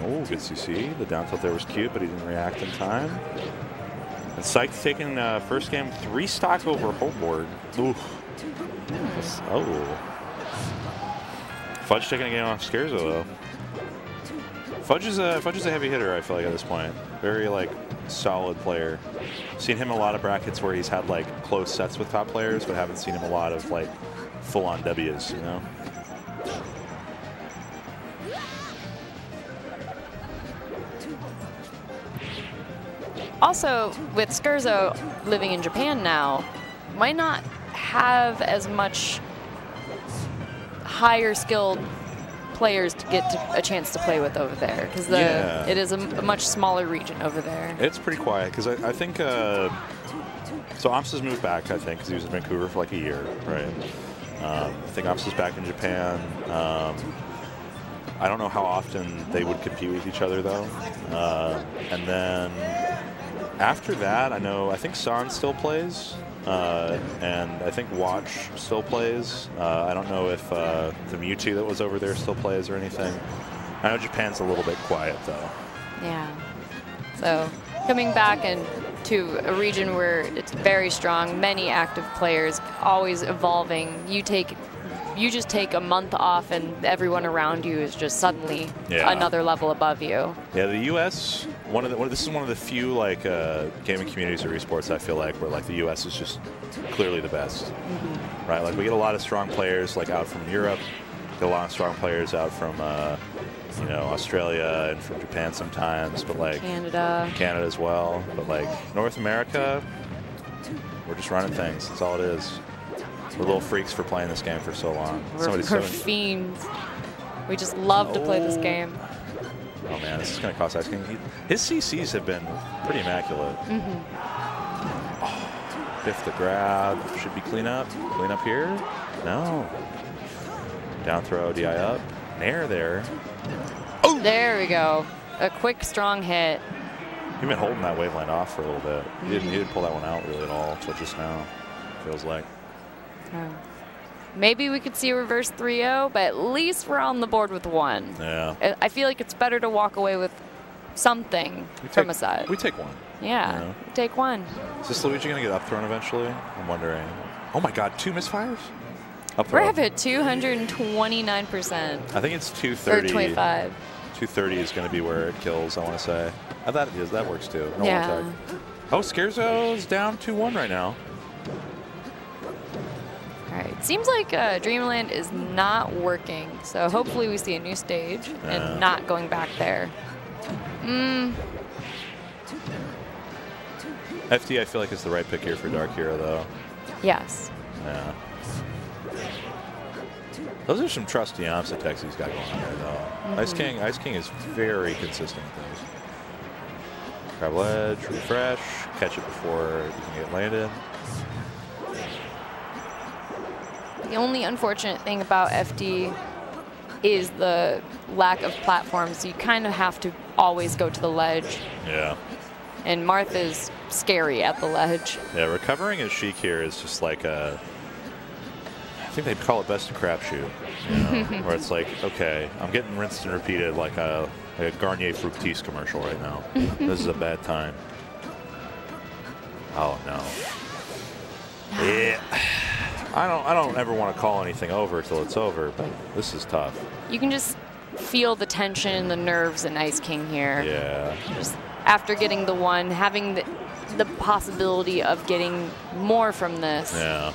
Oh, good CC. The down tilt there was cute, but he didn't react in time. And Psych taking first game 3 stock over Hoborg. Oof. Oh. Fudge taking a game off Scarzo, though. Fudge is a heavy hitter, I feel like, at this point. Very, like, solid player. Seen him in a lot of brackets where he's had, like, close sets with top players, but haven't seen him a lot of, like, full-on W's, you know? Also, with Scherzo living in Japan now, might not have as much higher skilled players to get a chance to play with over there, because it is a much smaller region over there. It's pretty quiet, because I think, so Amps has moved back, I think, because he was in Vancouver for like a year, right? I think Amps is back in Japan. I don't know how often they would compete with each other, though. And then after that, I think San still plays. And I think Watch still plays. I don't know if the Mewtwo that was over there still plays or anything. I know Japan's a little bit quiet, though. Yeah. So coming back to a region where it's very strong, many active players, always evolving. You just take a month off, and everyone around you is just suddenly another level above you. Yeah, the U.S. This is one of the few like gaming communities or esports I feel like where like the U.S. is just clearly the best, right? Like we get a lot of strong players like out from Europe, get a lot of strong players out from Australia and from Japan sometimes, but like Canada as well. But like North America, we're just running things. That's all it is. We're little freaks for playing this game for so long. We're fiends. We just love to play this game. Oh man, this is going to cost Ice King. His CCs have been pretty immaculate. Oh, Biff the grab. Should be clean up. Clean up here. No. Down throw, DI up. Nair there. Oh! There we go. A quick, strong hit. He's been holding that waveland off for a little bit. He didn't pull that one out really at all until just now, feels like. Maybe we could see a reverse 3-0, but at least we're on the board with one. Yeah. I feel like it's better to walk away with something from a side. We take one. Yeah, you know? Take one. Is this Luigi going to get up thrown eventually? I'm wondering. Oh my god, 2 misfires? Up throw. We're at 229%. I think it's 230. Or 25. 230 is going to be where it kills, I want to say. That works too. No yeah. one tag. Oh, Scherzo's down 2-1 right now. All right. Seems like Dreamland is not working, so hopefully we see a new stage and not going back there. FD, I feel like is the right pick here for Dark Hero, though. Yes. Yeah. Those are some trusty amps attacks he's got going on there, though. Ice King is very consistent with those. Grab ledge, refresh, catch it before you can get landed. The only unfortunate thing about FD is the lack of platforms. You kind of have to always go to the ledge. Yeah. And Martha's scary at the ledge. Yeah, recovering as Sheik here is just like a, I think they'd call it best in crapshoot, you know? Where it's like, okay, I'm getting rinsed and repeated like a Garnier Fructis commercial right now. This is a bad time. Oh no. Yeah. I don't ever want to call anything over till it's over, but this is tough. You can just feel the tension, the nerves in Ice King here. Yeah. Just after getting the one, having the possibility of getting more from this. Yeah.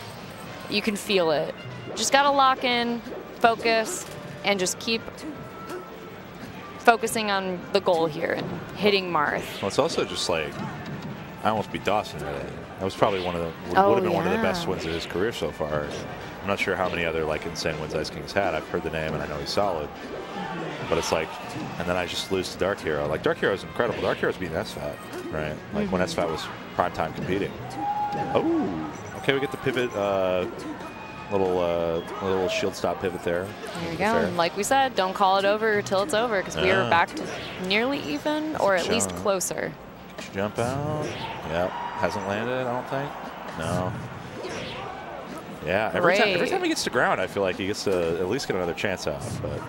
You can feel it. Just got to lock in, focus, and just keep focusing on the goal here and hitting Marth. Well, it's also just like, I almost beat Dawson today. That was probably one of the, would have been one of the best wins of his career so far. I'm not sure how many other like insane wins Ice King's had. I've heard the name and I know he's solid. But it's like, and then I just lose to Dark Hero. Like Dark Hero is incredible. Dark Hero's beating SFAT, right? Like when SFAT was prime time competing. Oh, okay, we get the pivot, little shield stop pivot there. There we go. And like we said, don't call it over till it's over, because we are back to nearly even, or at least closer. Jump out. Yep. Hasn't landed, I don't think. No. Yeah, every time he gets to ground, I feel like he gets to at least get another chance out. But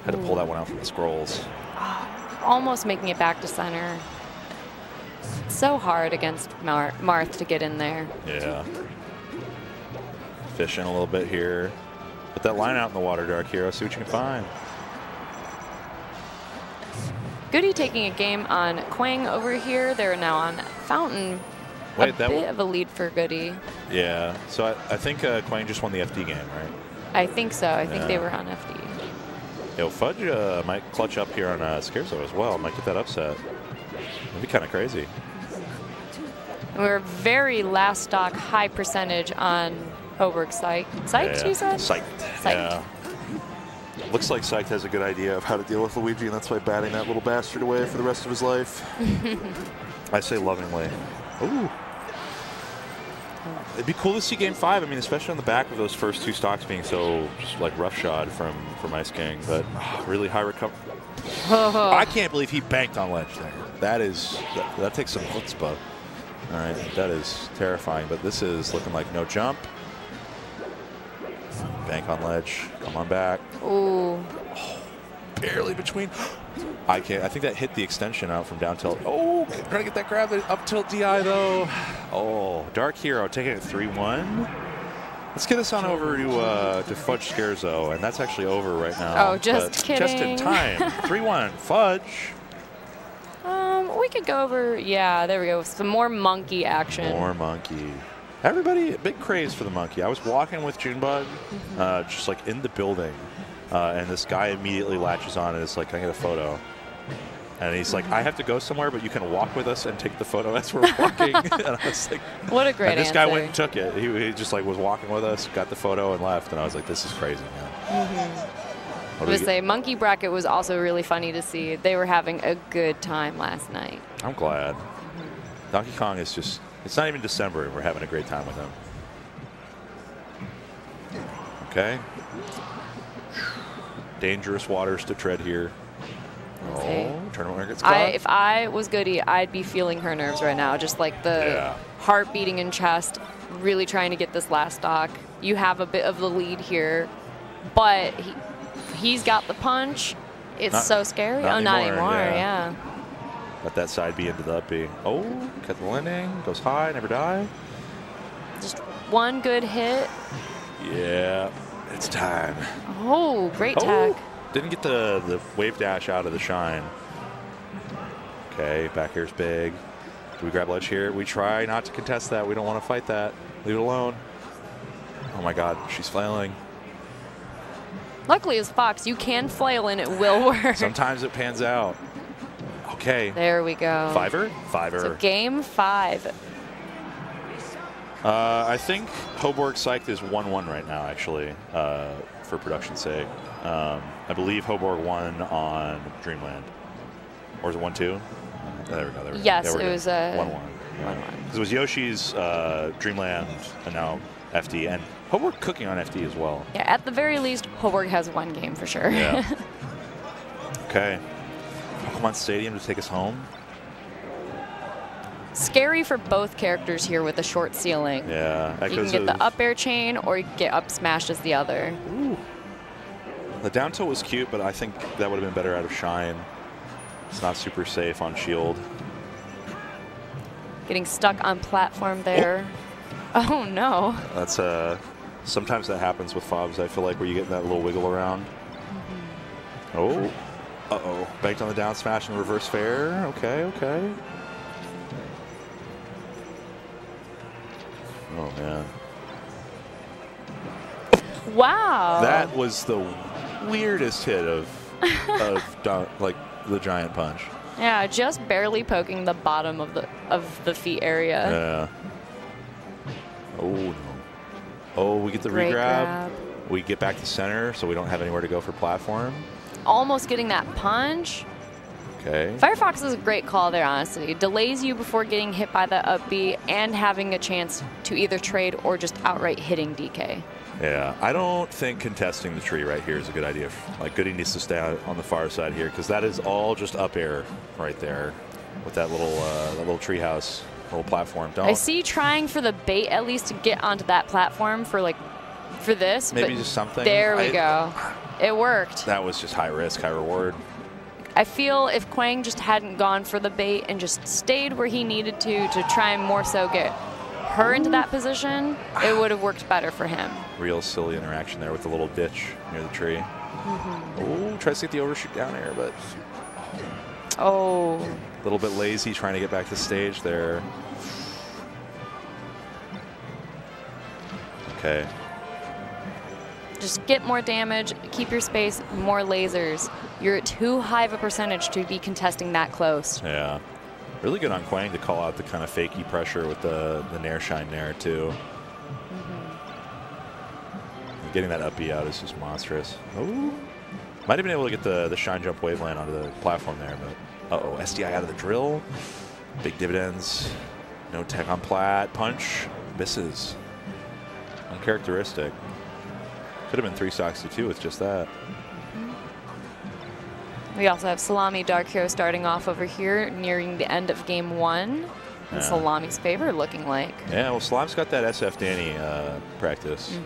had to pull that one out from the scrolls. Almost making it back to center. It's so hard against Marth to get in there. Yeah. Fishing a little bit here. Put that line out in the water, Dark Hero. See what you can find. Goody taking a game on Quang over here. They're now on Fountain. Wait, a bit of a lead for Goody. Yeah. So I think Quang just won the FD game, right? I think so. I think they were on FD. Yo, Fudge might clutch up here on Scarezo as well. Might get that upset. That'd be kind of crazy. We're very last stock, high percentage on Hoburg Psych. Psyched, you said? Psyched. Yeah. Looks like Psyched has a good idea of how to deal with Luigi, and that's why batting that little bastard away for the rest of his life. I say lovingly. Ooh. It'd be cool to see Game 5. I mean, especially on the back of those first 2 stocks being so just like roughshod from Ice King, but really high recovery. I can't believe he banked on ledge there. That takes some chutzpah. All right, that is terrifying, but this is looking like no jump. Bank on ledge. Come on back. Ooh. Oh, barely between. I can't. I think that hit the extension out from down tilt. Oh, trying to get that grab up tilt DI though. Oh, Dark Hero taking it 3-1. Let's get us on over to Fudge Scarezo, and that's actually over right now. Oh, just kidding. Just in time. 3-1. Fudge. We could go over. Yeah, there we go. Some more monkey action. More monkey. Everybody, big craze for the monkey. I was walking with Junebug, just like in the building, and this guy immediately latches on and is like, "Can I get a photo?" And he's like, "I have to go somewhere, but you can walk with us and take the photo as we're walking." And I was like, "What a great answer!" This guy went and took it. He just like was walking with us, got the photo, and left. And I was like, "This is crazy, man." I would say Monkey Bracket was also really funny to see. They were having a good time last night. I'm glad. Donkey Kong is just. It's not even December, and we're having a great time with him. Okay. Dangerous waters to tread here. Oh, tournament winner gets caught. If I was Goody, I'd be feeling her nerves right now. Just like the heart beating in chest, really trying to get this last stock. You have a bit of the lead here, but he's got the punch. It's so scary. Not anymore, yeah. Let that side B into the up B. Oh, cut the landing. Goes high, never die. Just one good hit. Yeah, it's time. Oh, great tag. Didn't get the wave dash out of the shine. Okay, back air's big. Do we grab ledge here? We try not to contest that. We don't want to fight that. Leave it alone. Oh my God, she's flailing. Luckily, as Fox, you can flail and it will work. Sometimes it pans out. Okay. There we go. Fiver? So game 5. I think Hoburg Psyched is 1-1 right now, actually, for production's sake. I believe Hoburg won on Dreamland. Or is it 1-2? There we go. Yes, it was 1-1. Because it was Yoshi's Dreamland and now FD. And Hoburg cooking on FD as well. Yeah, at the very least, Hoburg has 1 game for sure. Yeah. Okay. Pokemon Stadium to take us home. Scary for both characters here with the short ceiling. Yeah. You can get the up air chain or you can get up smashed as the other. Ooh. The down tilt was cute, but I think that would have been better out of Shine. It's not super safe on shield. Getting stuck on platform there. Oh no. That's sometimes that happens with fobs, I feel like, where you get that little wiggle around. Oh. Uh-oh. Banked on the down smash and reverse fair. Okay. Oh, man. Wow. That was the weirdest hit of like the giant punch. Yeah, just barely poking the bottom of the feet area. Yeah. Oh, no. Oh, we get the Great regrab. grab. We get back to center, so we don't have anywhere to go for platform. Almost getting that punch. Okay. Firefox is a great call there, honestly. Delays you before getting hit by the up B and having a chance to either trade or just outright hitting DK. Yeah, I don't think contesting the tree right here is a good idea. Like, Goody needs to stay on the far side here because that is all just up air right there with that little tree house, little platform. I see trying for the bait at least to get onto that platform for this. Maybe just something. There we go. It worked. That was just high risk, high reward. I feel if Quang just hadn't gone for the bait and just stayed where he needed to try and more so get her into that position, it would have worked better for him. Real silly interaction there with the little ditch near the tree. Oh, tries to get the overshoot down air, but Oh. A little bit lazy trying to get back to stage there. Okay. Just get more damage, keep your space, more lasers. You're at too high of a percentage to be contesting that close. Yeah. Really good on Quang to call out the kind of fakey pressure with the Nair Shine Nair, too. Getting that up B out is just monstrous. Oh. Might have been able to get the Shine Jump Waveland onto the platform there, but uh-oh, SDI out of the drill. Big dividends. No tech on plat. Punch. Misses. Uncharacteristic. Could have been 3 stocks to 2 with just that. We also have Salami Dark Hero starting off over here, nearing the end of game 1. And Salami's favor looking like. Yeah, well, Salam's got that SF Danny practice.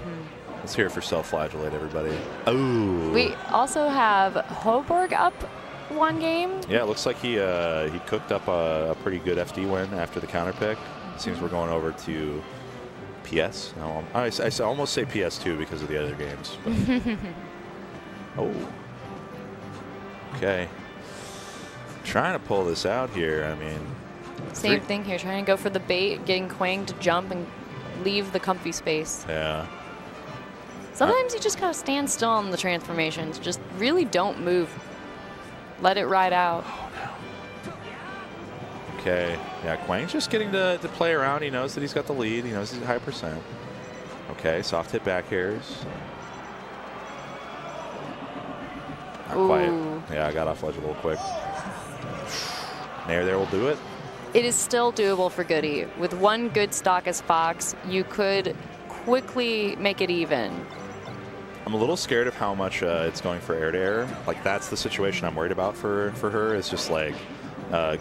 Let's hear it for Self-Flagellate, everybody. Oh. We also have Hoborg up 1 game. Yeah, it looks like he cooked up a pretty good FD win after the counter pick. Seems we're going over to PS. No, I almost say PS2 because of the other games. Oh. Okay. Trying to pull this out here. I mean. Same thing here. Trying to go for the bait, getting Quang to jump and leave the comfy space. Yeah. Sometimes you just gotta stand still on the transformations. Just really don't move. Let it ride out. Oh, no. Okay. Yeah, Quang's just getting to play around. He knows that he's got the lead. He knows he's a high percent. Okay, soft hit back airs. Not quite. Yeah, I got off ledge a little quick. Nair there will do it. It is still doable for Goody. With 1 good stock as Fox, you could quickly make it even. I'm a little scared of how much it's going for air-to-air. Like, that's the situation I'm worried about for her. Is just like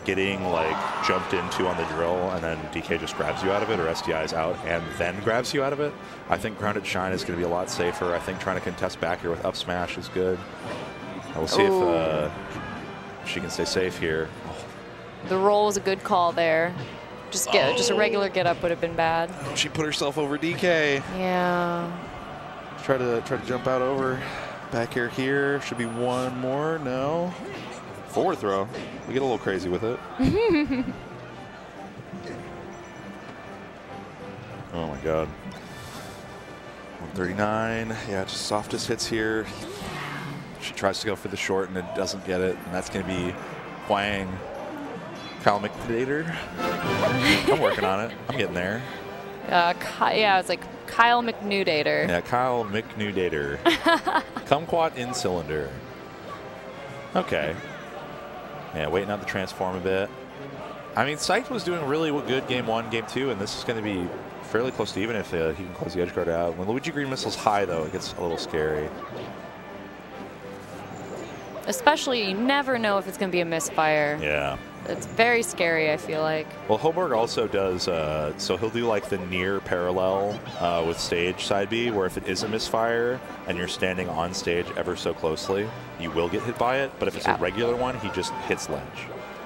getting like jumped into on the drill, and then DK just grabs you out of it, or SDI's out and then grabs you out of it. I think grounded shine is going to be a lot safer. I think trying to contest back here with up smash is good. We'll see if she can stay safe here. The roll was a good call there. Just a regular get up would have been bad. She put herself over DK. Yeah. Try to jump out over. Back air here. Should be 1 more. No. Forward throw. We get a little crazy with it. Oh my god. 139. Yeah, just softest hits here. She tries to go for the short and it doesn't get it, and that's going to be Quang. Kyle McNudator. I'm working on it. I'm getting there. Yeah, it's like Kyle McNudator. Yeah, Kyle McNudator. Kumquat in cylinder. Okay. Yeah, waiting out the transform a bit. I mean, Scythe was doing really good game 1, game 2, and this is going to be fairly close to even if he can close the edge guard out. When Luigi Green missile's high, though, it gets a little scary. Especially, you never know if it's going to be a misfire. Yeah. It's very scary, I feel like. Well, Hoborg also does, so he'll do like the near parallel with stage side B, where if it is a misfire and you're standing on stage ever so closely, you will get hit by it. But if it's a regular one, he just hits ledge,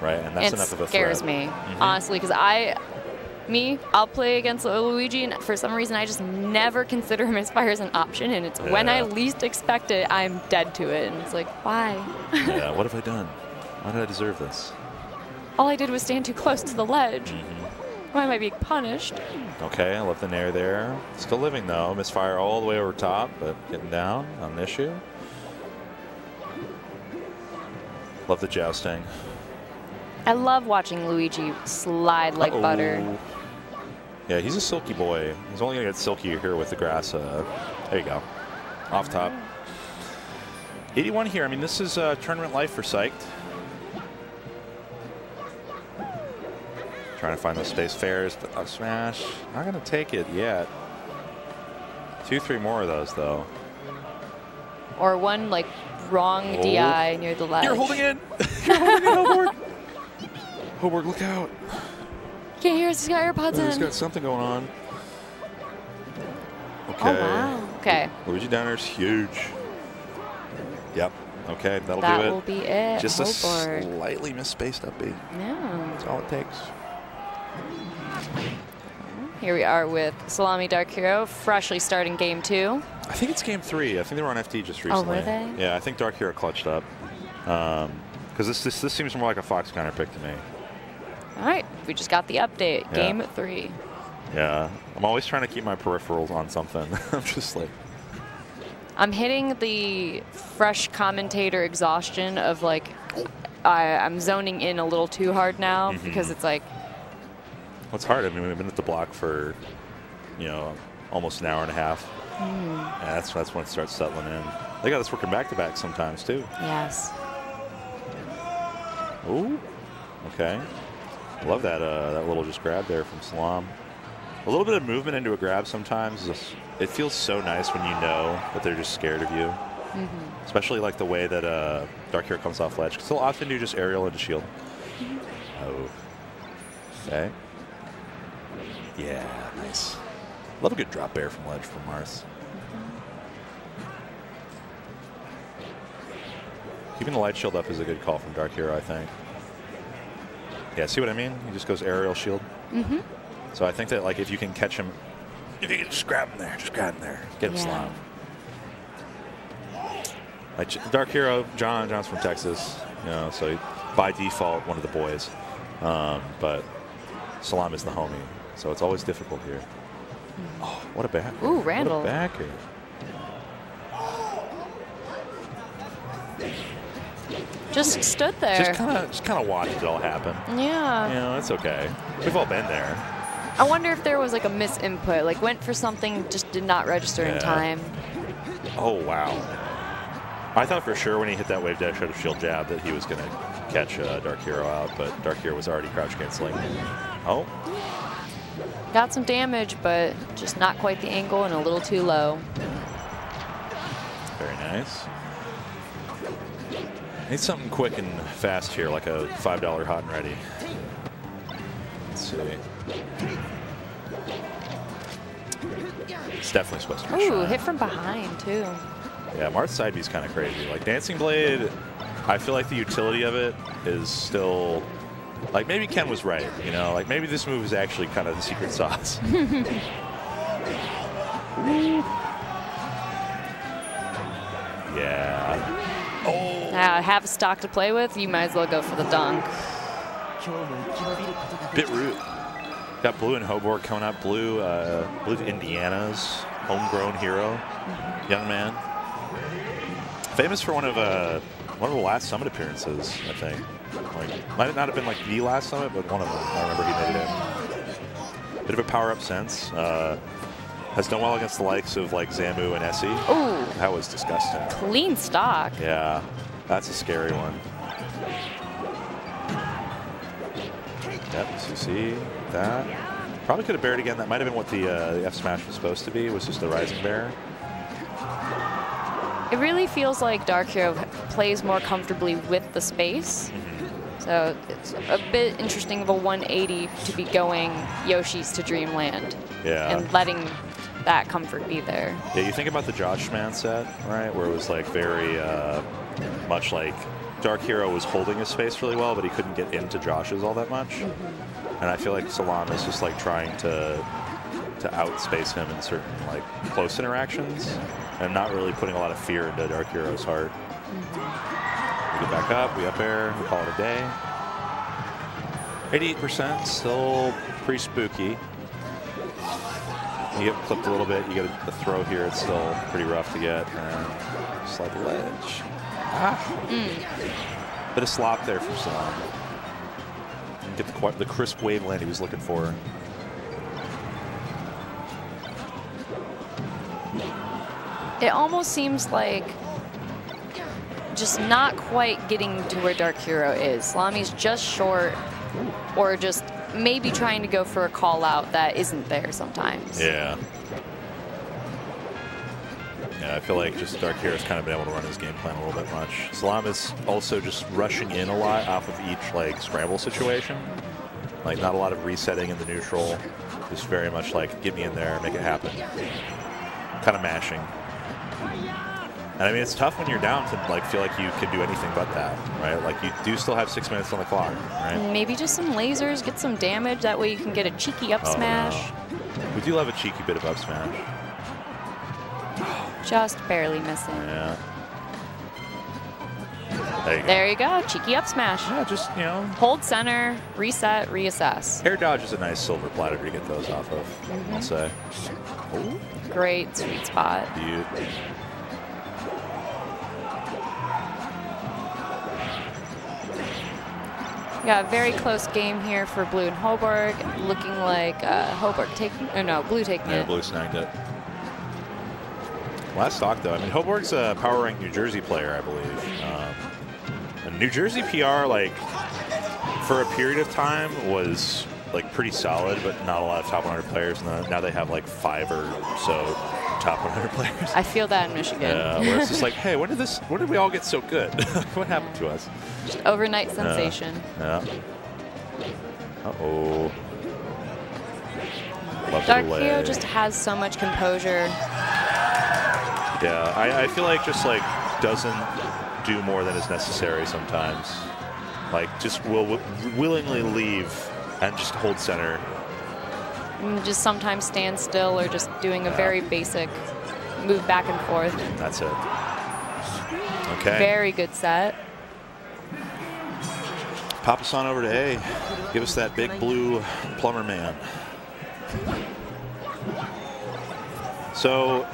right? And that's enough of a threat. It scares me, honestly, because I'll play against Luigi, and for some reason I just never consider misfire as an option, and it's when I least expect it, I'm dead to it, and it's like, why? Yeah, what have I done? Why did I deserve this? All I did was stand too close to the ledge. Why am I being punished? Okay, I love the nair there. Still living though. Misfire all the way over top, but getting down, not an issue. Love the jousting. I love watching Luigi slide like butter. Yeah, he's a silky boy. He's only going to get silkier here with the grass. There you go. Off top. 81 here. I mean, this is tournament life for Psyched. Trying to find those space fairs, but up smash. Not going to take it yet. 2, 3 more of those, though. Or one, like, wrong DI near the ledge. You're holding it! You're holding it, Hoborg! Hoborg, look out. Can't hear us. He's got AirPods in. He's got something going on. Okay. Oh, wow. Okay. Luigi Downer's huge. Yep. Okay, that'll do it. That will be it. Just Hoborg. a slightly misspaced up B. Yeah. That's all it takes. Here we are with Salami Dark Hero, freshly starting game 2. I think it's game 3. I think they were on FT just recently. Oh, were they? Yeah, I think Dark Hero clutched up. Because this seems more like a Fox counter pick to me. All right, we just got the update. Yeah. Game 3. Yeah, I'm always trying to keep my peripherals on something. I'm just like... I'm hitting the fresh commentator exhaustion of like, I'm zoning in a little too hard now because it's like... Well, it's hard. I mean, we've been at the block for, you know, almost an hour and a half. And that's when it starts settling in. They got us working back-to-back sometimes, too. Yes. Ooh. Okay. Love that that little just grab there from Salam. A little bit of movement into a grab sometimes. It feels so nice when you know that they're just scared of you. Especially like the way that Dark Hero comes off ledge. Because they'll often do just aerial into shield. Oh. Okay. Yeah, nice. Love a good drop bear from ledge from Mars. Keeping the light shield up is a good call from Dark Hero, I think. Yeah, see what I mean? He just goes aerial shield. So I think that like if you can catch him, if you can just grab him there, get him slam. Like Dark Hero, John's from Texas, you know, so he, by default one of the boys, but Salam is the homie, so it's always difficult here. Oh, what a back! Ooh, Randall! What a backer. Just stood there. Just kind of watched it all happen. Yeah. You know, that's okay. We've all been there. I wonder if there was like a misinput, like went for something, just did not register in time. Oh, wow. I thought for sure when he hit that wave dash out of shield jab that he was going to catch Dark Hero out, but Dark Hero was already crouch canceling. Oh. Got some damage, but just not quite the angle and a little too low. Very nice. Need something quick and fast here, like a $5 hot and ready. Let's see. It's definitely supposed to be Ooh, hit from behind, too. Yeah, Marth's side B is kind of crazy. Like, Dancing Blade, I feel like the utility of it is still... Like, maybe Ken was right, you know? Like, maybe this move is actually kind of the secret sauce. Yeah. Oh! Have a stock to play with, you might as well go for the dunk. Bit rude. Got Blue and Hoborg coming up. Blue, I believe Indiana's homegrown hero, young man. Famous for one of the last Summit appearances, I think. Like, might not have been like the last Summit, but one of them. I remember he made it in. Bit of a power-up sense. Has done well against the likes of like Zamu and Essie. Ooh. That was disgusting. Clean stock. Yeah, that's a scary one. Yep, CC, that. Probably could have bared again. That might have been what the F smash was supposed to be, was just the rising bear. It really feels like Dark Hero plays more comfortably with the space. So it's a bit interesting of a 180 to be going Yoshi's to Dreamland. Yeah. And letting that comfort be there. Yeah, you think about the Josh Man set, right? Where it was like very much like Dark Hero was holding his space really well, but he couldn't get into Josh's all that much. And I feel like Salam is just like trying to outspace him in certain like close interactions and not really putting a lot of fear into Dark Hero's heart. We get back up, we up air, we call it a day. 88%, still pretty spooky. You get clipped a little bit, you get a throw here, it's still pretty rough to get. And slide the ledge. Bit of slop there from Salam. Didn't get the crisp wave land he was looking for. It almost seems like just not quite getting to where Dark Hero is. Salami's just short, or just maybe trying to go for a call out that isn't there sometimes. Yeah. Yeah, I feel like just Dark Hero's kind of been able to run his game plan a little bit much. Salam is also just rushing in a lot off of each like scramble situation. Like not a lot of resetting in the neutral. Just very much like get me in there, make it happen. Kind of mashing. And I mean, it's tough when you're down to like feel like you can do anything but that, right? Like you do still have 6 minutes on the clock, right? Maybe just some lasers, get some damage. That way you can get a cheeky up smash. No. We do love a cheeky bit of up smash. Just barely missing. Yeah. There you go. Cheeky up smash. Yeah, just, you know. Hold center, reset, reassess. Air dodge is a nice silver platter to get those off of, I'll say. Ooh. Great sweet spot. Yeah, very close game here for Blue and Hoborg. Looking like Hoborg taking, or no, Blue taking it. Yeah, Blue snagged it. Last stock though, I mean, Hoborg's a power ranked New Jersey player, I believe. And New Jersey PR, like, for a period of time was like pretty solid, but not a lot of top 100 players. Now they have like 5 or so top 100 players. I feel that in Michigan. Yeah, where it's just like, hey, when did we all get so good? What happened to us? Just overnight sensation. Yeah. Uh-oh. Dark Hero just has so much composure. Yeah, I feel like just like doesn't do more than is necessary sometimes. Like just will willingly leave and just hold center. And just sometimes stand still or just doing a very basic move back and forth. That's it. Okay. Very good set. Pop us on over to A. Give us that big blue plumber man. So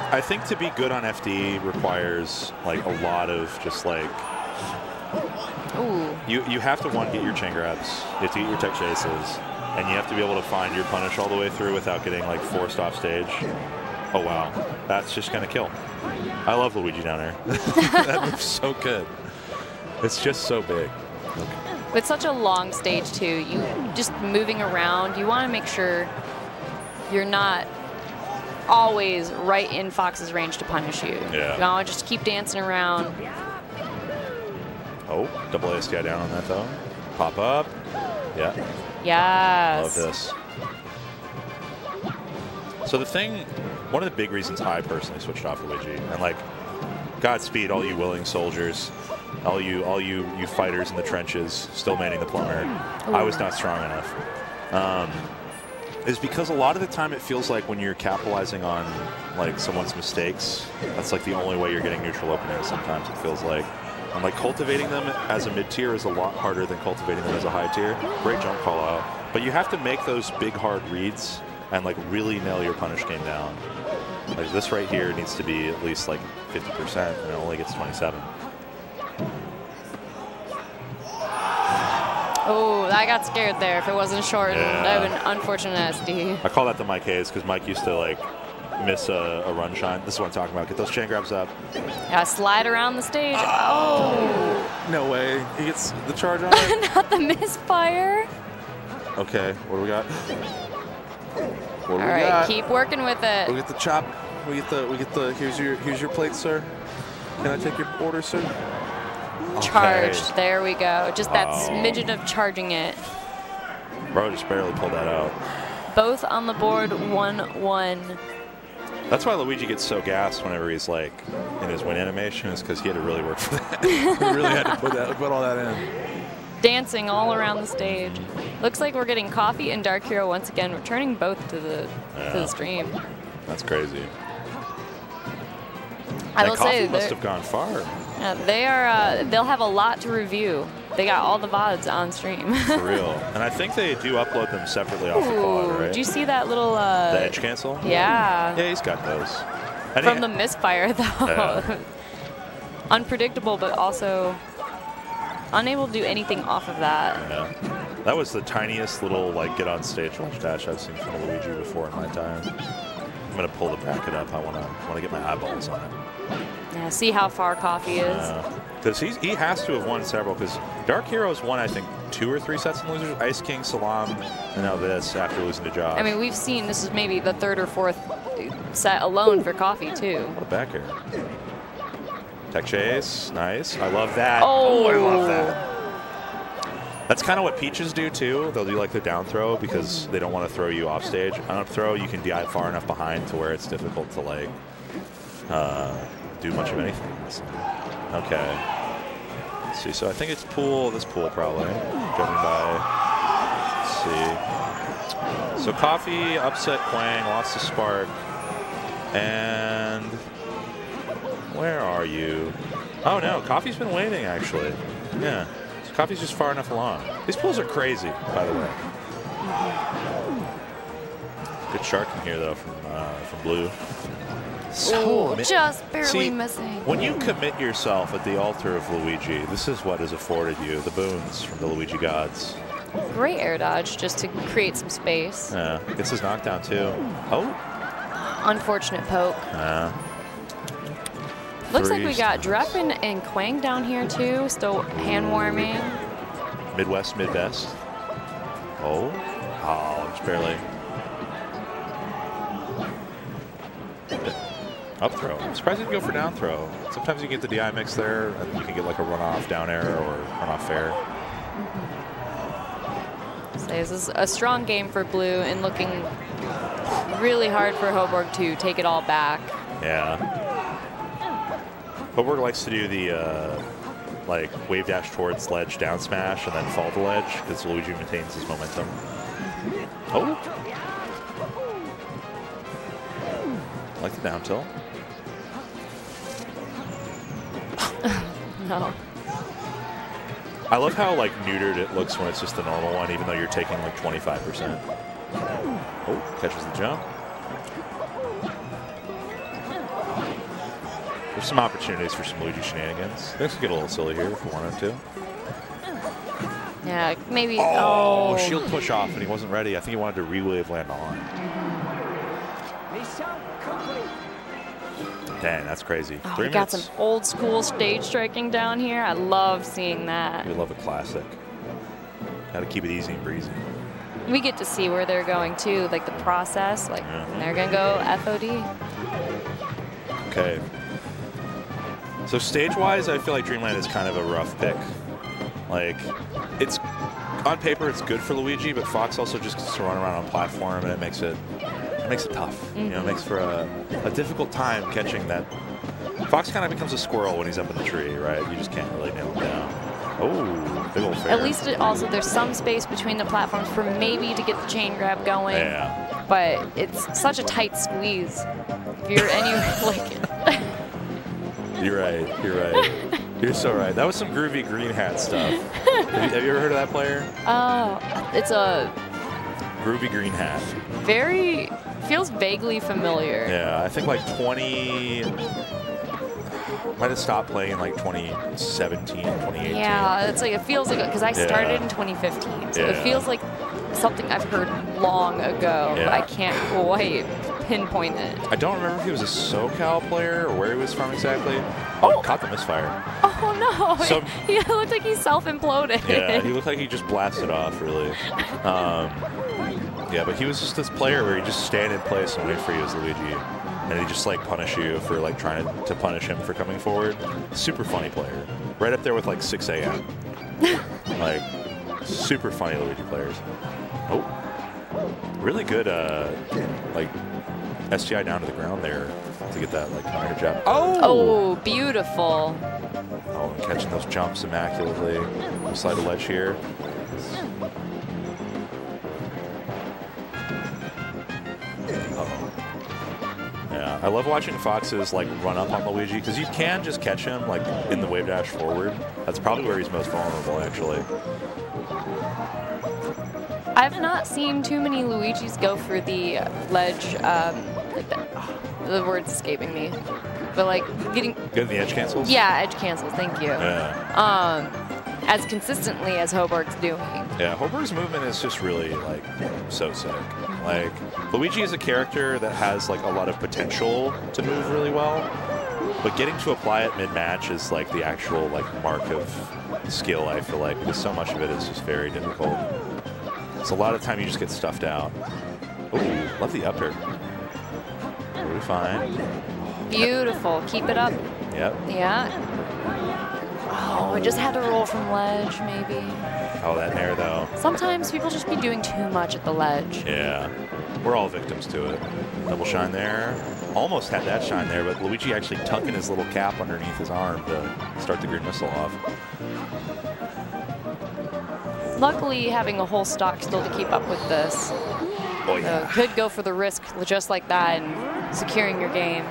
I think to be good on FD requires like a lot of just like, ooh. You have to, one, get your chain grabs, you have to get your tech chases, and you have to be able to find your punish all the way through without getting like forced off stage. Oh wow, that's just gonna kill. I love Luigi down there. That move's so good. It's just so big. Okay. With such a long stage too, you just moving around, you want to make sure you're not always right in Fox's range to punish you. Yeah. You want to just keep dancing around. Oh, double ASTI down on that though. Pop up. Yeah. Yes. Love this. So the thing, one of the big reasons I personally switched off Luigi, and like, Godspeed all you willing soldiers, all you fighters in the trenches, still manning the plumber. Ooh. I was not strong enough. Is because a lot of the time it feels like when you're capitalizing on like someone's mistakes, that's like the only way you're getting neutral openings. Sometimes it feels like. And like cultivating them as a mid-tier is a lot harder than cultivating them as a high tier. Great jump call out. But you have to make those big hard reads and like really nail your punish game down. Like this right here needs to be at least like 50% and it only gets 27. Oh, I got scared there. If it wasn't short, that would have been unfortunate SD. I call that the Mike Hayes because Mike used to like miss a run shine. This is what I'm talking about. Get those chain grabs up. Yeah, slide around the stage. Oh. No way. He gets the charge on it. Not the misfire. Okay, what do we got? What do we got? got? Keep working with it. We get the chop. We get the here's your plate, sir. Can I take your order, sir? Charged. Okay. There we go. Just that smidgen of charging it. Bro just barely pulled that out. Both on the board, 1-1. That's why Luigi gets so gassed whenever he's like in his win animation, is because he had to really work for that. He really had to put all that in. Dancing all around the stage. Looks like we're getting Coffee and Dark Hero once again, returning both to the stream. That's crazy. I will say Coffee must have gone far. Yeah, they are. They'll have a lot to review. They got all the VODs on stream. For real. And I think they do upload them separately off the quad, right? Do you see that little... the edge cancel? Yeah. Yeah, he's got those. From the misfire, though. Yeah. Unpredictable, but also unable to do anything off of that. Yeah. That was the tiniest little, like, get on stage launch dash I've seen from Luigi before in my time. I'm going to pull the bracket up. I want to get my eyeballs on it. Yeah, see how far Coffee is. Because he has to have won several, because Dark Heroes won, I think, 2 or 3 sets in losers. Ice King, Salam, and now this after losing to Josh. I mean, we've seen this is maybe the 3rd or 4th set alone for Coffee, too. What a back air. Tech chase, nice. I love that. Oh, I love that. That's kind of what Peaches do, too. They'll do, like, the down throw because they don't want to throw you off stage. On up throw, you can DI far enough behind to where it's difficult to, like, do much of anything. Okay. Let's see. So I think it's this pool probably. Going by. Let's see. So Coffee upset Quang, lost the spark. And where are you? Oh no, Coffee's been waiting actually. Yeah, so Coffee's just far enough along. These pools are crazy, by the way. Good shark in here though from Blue. So just barely missing. When you commit yourself at the altar of Luigi, this is what has afforded you the boons from the Luigi gods. Great air dodge just to create some space. Yeah, gets his knockdown too. Oh. Unfortunate poke. Looks like we got Dreffen and Quang down here too, still hand warming. Midwest, mid-best. Oh. Oh, just barely. Up throw. I'm surprised he didn't go for down throw. Sometimes you get the DI mix there, and you can get like a runoff down air or runoff fair. So this is a strong game for Blue and looking really hard for Hoborg to take it all back. Yeah. Hoborg likes to do the like wave dash towards ledge down smash and then fall to ledge because Luigi maintains his momentum. Oh. I like the down tilt. No. I love how like neutered it looks when it's just the normal one, even though you're taking like 25%. Oh, catches the jump. There's some opportunities for some Luigi shenanigans. This could get a little silly here if we wanted to. Yeah, maybe. Oh, shield push off, and he wasn't ready. I think he wanted to re-wave land on. Dang, that's crazy. Oh, 3 we minutes. got some old school stage striking down here. I love seeing that. We love a classic. Got to keep it easy and breezy. We get to see where they're going too, like the process. Like they're gonna go FOD. Okay. So stage-wise, I feel like Dreamland is kind of a rough pick. Like, it's on paper it's good for Luigi, but Fox also just gets to run around on platform, and it makes it tough. You know, it makes for a difficult time catching that. Fox kind of becomes a squirrel when he's up in the tree, right? You just can't really nail him down. Oh, big old fair. At least there's some space between the platforms for maybe to get the chain grab going. Yeah. But it's such a tight squeeze. If you're like. You're right. You're right. You're so right. That was some groovy green hat stuff. Have you ever heard of that player? Oh, it's a groovy green hat. Feels vaguely familiar. Yeah, I think like 20. Might have stopped playing in like 2017, 2018. Yeah, it's like it feels like because I started in 2015, so it feels like something I've heard long ago. But I can't quite pinpoint it. I don't remember if he was a SoCal player or where he was from exactly. Oh, caught the misfire. Oh no! So, he looked like he self-imploded. Yeah, he looked like he just blasted off, really. Yeah, but he was just this player where he just stand in place and wait for you as Luigi, and he just like punish you for like trying to punish him for coming forward. Super funny player, right up there with like 6 a.m. Like super funny Luigi players. Oh, really good like STI down to the ground there to get that like counter jab. Oh, beautiful. Oh, and catching those jumps immaculately. Slide the ledge here. Yeah, I love watching Fox's like run up on Luigi because you can just catch him like in the wave dash forward. That's probably where he's most vulnerable, actually. I've not seen too many Luigis go for the ledge. Like that. The word's escaping me, but like getting good the edge cancels. Yeah, edge cancels. Thank you. Yeah. As consistently as Hoborg's doing. Yeah, Hoborg's movement is just really like so sick. Like Luigi is a character that has like a lot of potential to move really well, but getting to apply it mid-match is like the actual like mark of skill. I feel like because so much of it is just very difficult. It's a lot of time you just get stuffed out. Ooh, love the up air. Really fine. Beautiful. Keep it up. Yep. Yeah. Oh, I just had to roll from ledge, maybe. Oh, that nair, though. Sometimes people just be doing too much at the ledge. Yeah. We're all victims to it. Double shine there. Almost had that shine there, but Luigi actually tucking his little cap underneath his arm to start the green missile off. Luckily, having a whole stock still to keep up with this. Oh, yeah. So could go for the risk just like that and securing your game.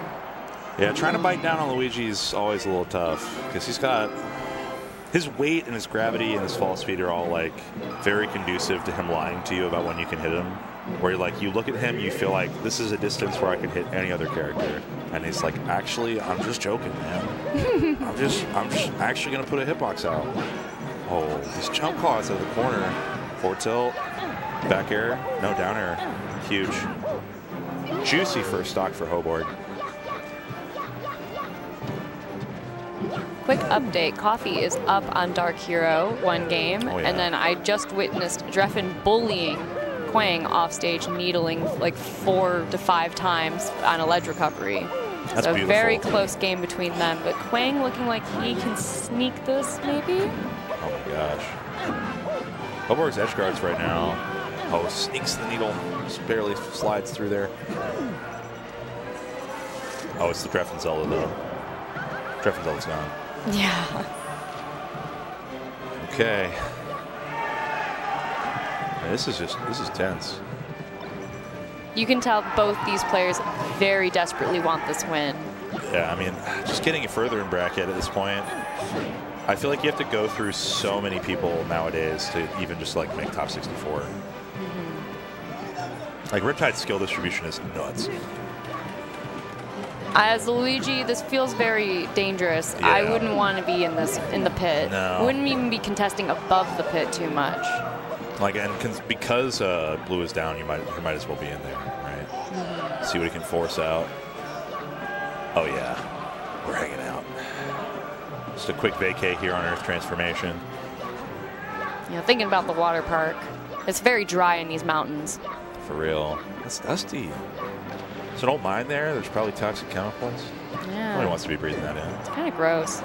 Yeah, trying to bite down on Luigi's always a little tough because he's got his weight and his gravity and his fall speed are all like very conducive to him lying to you about when you can hit him. Where you're like, you look at him, you feel like this is a distance where I can hit any other character, and he's like, actually, I'm just joking, man. I'm just actually gonna put a hitbox out. Oh, these jump claws out of the corner, forward tilt, back air, no down air, huge, juicy first stock for Hoborg. Quick update, Coffee is up on Dark Hero 1 game, Oh, yeah. and then I just witnessed Dreffin bullying Quang off stage, needling like 4 to 5 times on a ledge recovery. That's so beautiful. very close game between them, but Quang looking like he can sneak this maybe? Oh my gosh. Hoborg's edge guards right now. Oh, sneaks the needle, just barely slides through there. Oh, it's the Dreffin Zelda though. Dreffin Zelda's gone. Yeah. Okay. Man, this is tense. You can tell both these players very desperately want this win. Yeah, I mean, just getting it further in bracket at this point, I feel like you have to go through so many people nowadays to even just like make top 64. Like Riptide's skill distribution is nuts. As Luigi, this feels very dangerous. Yeah. I wouldn't want to be in the pit. No. Wouldn't even be contesting above the pit too much. Like, and because blue is down, you might as well be in there, right? See what he can force out. Oh yeah, we're hanging out. Just a quick vacay here on Earth Transformation. You know, thinking about the water park, it's very dry in these mountains. For real, it's dusty. So don't mind there. There's probably toxic chemicals. Yeah. Nobody wants to be breathing that in. It's kind of gross.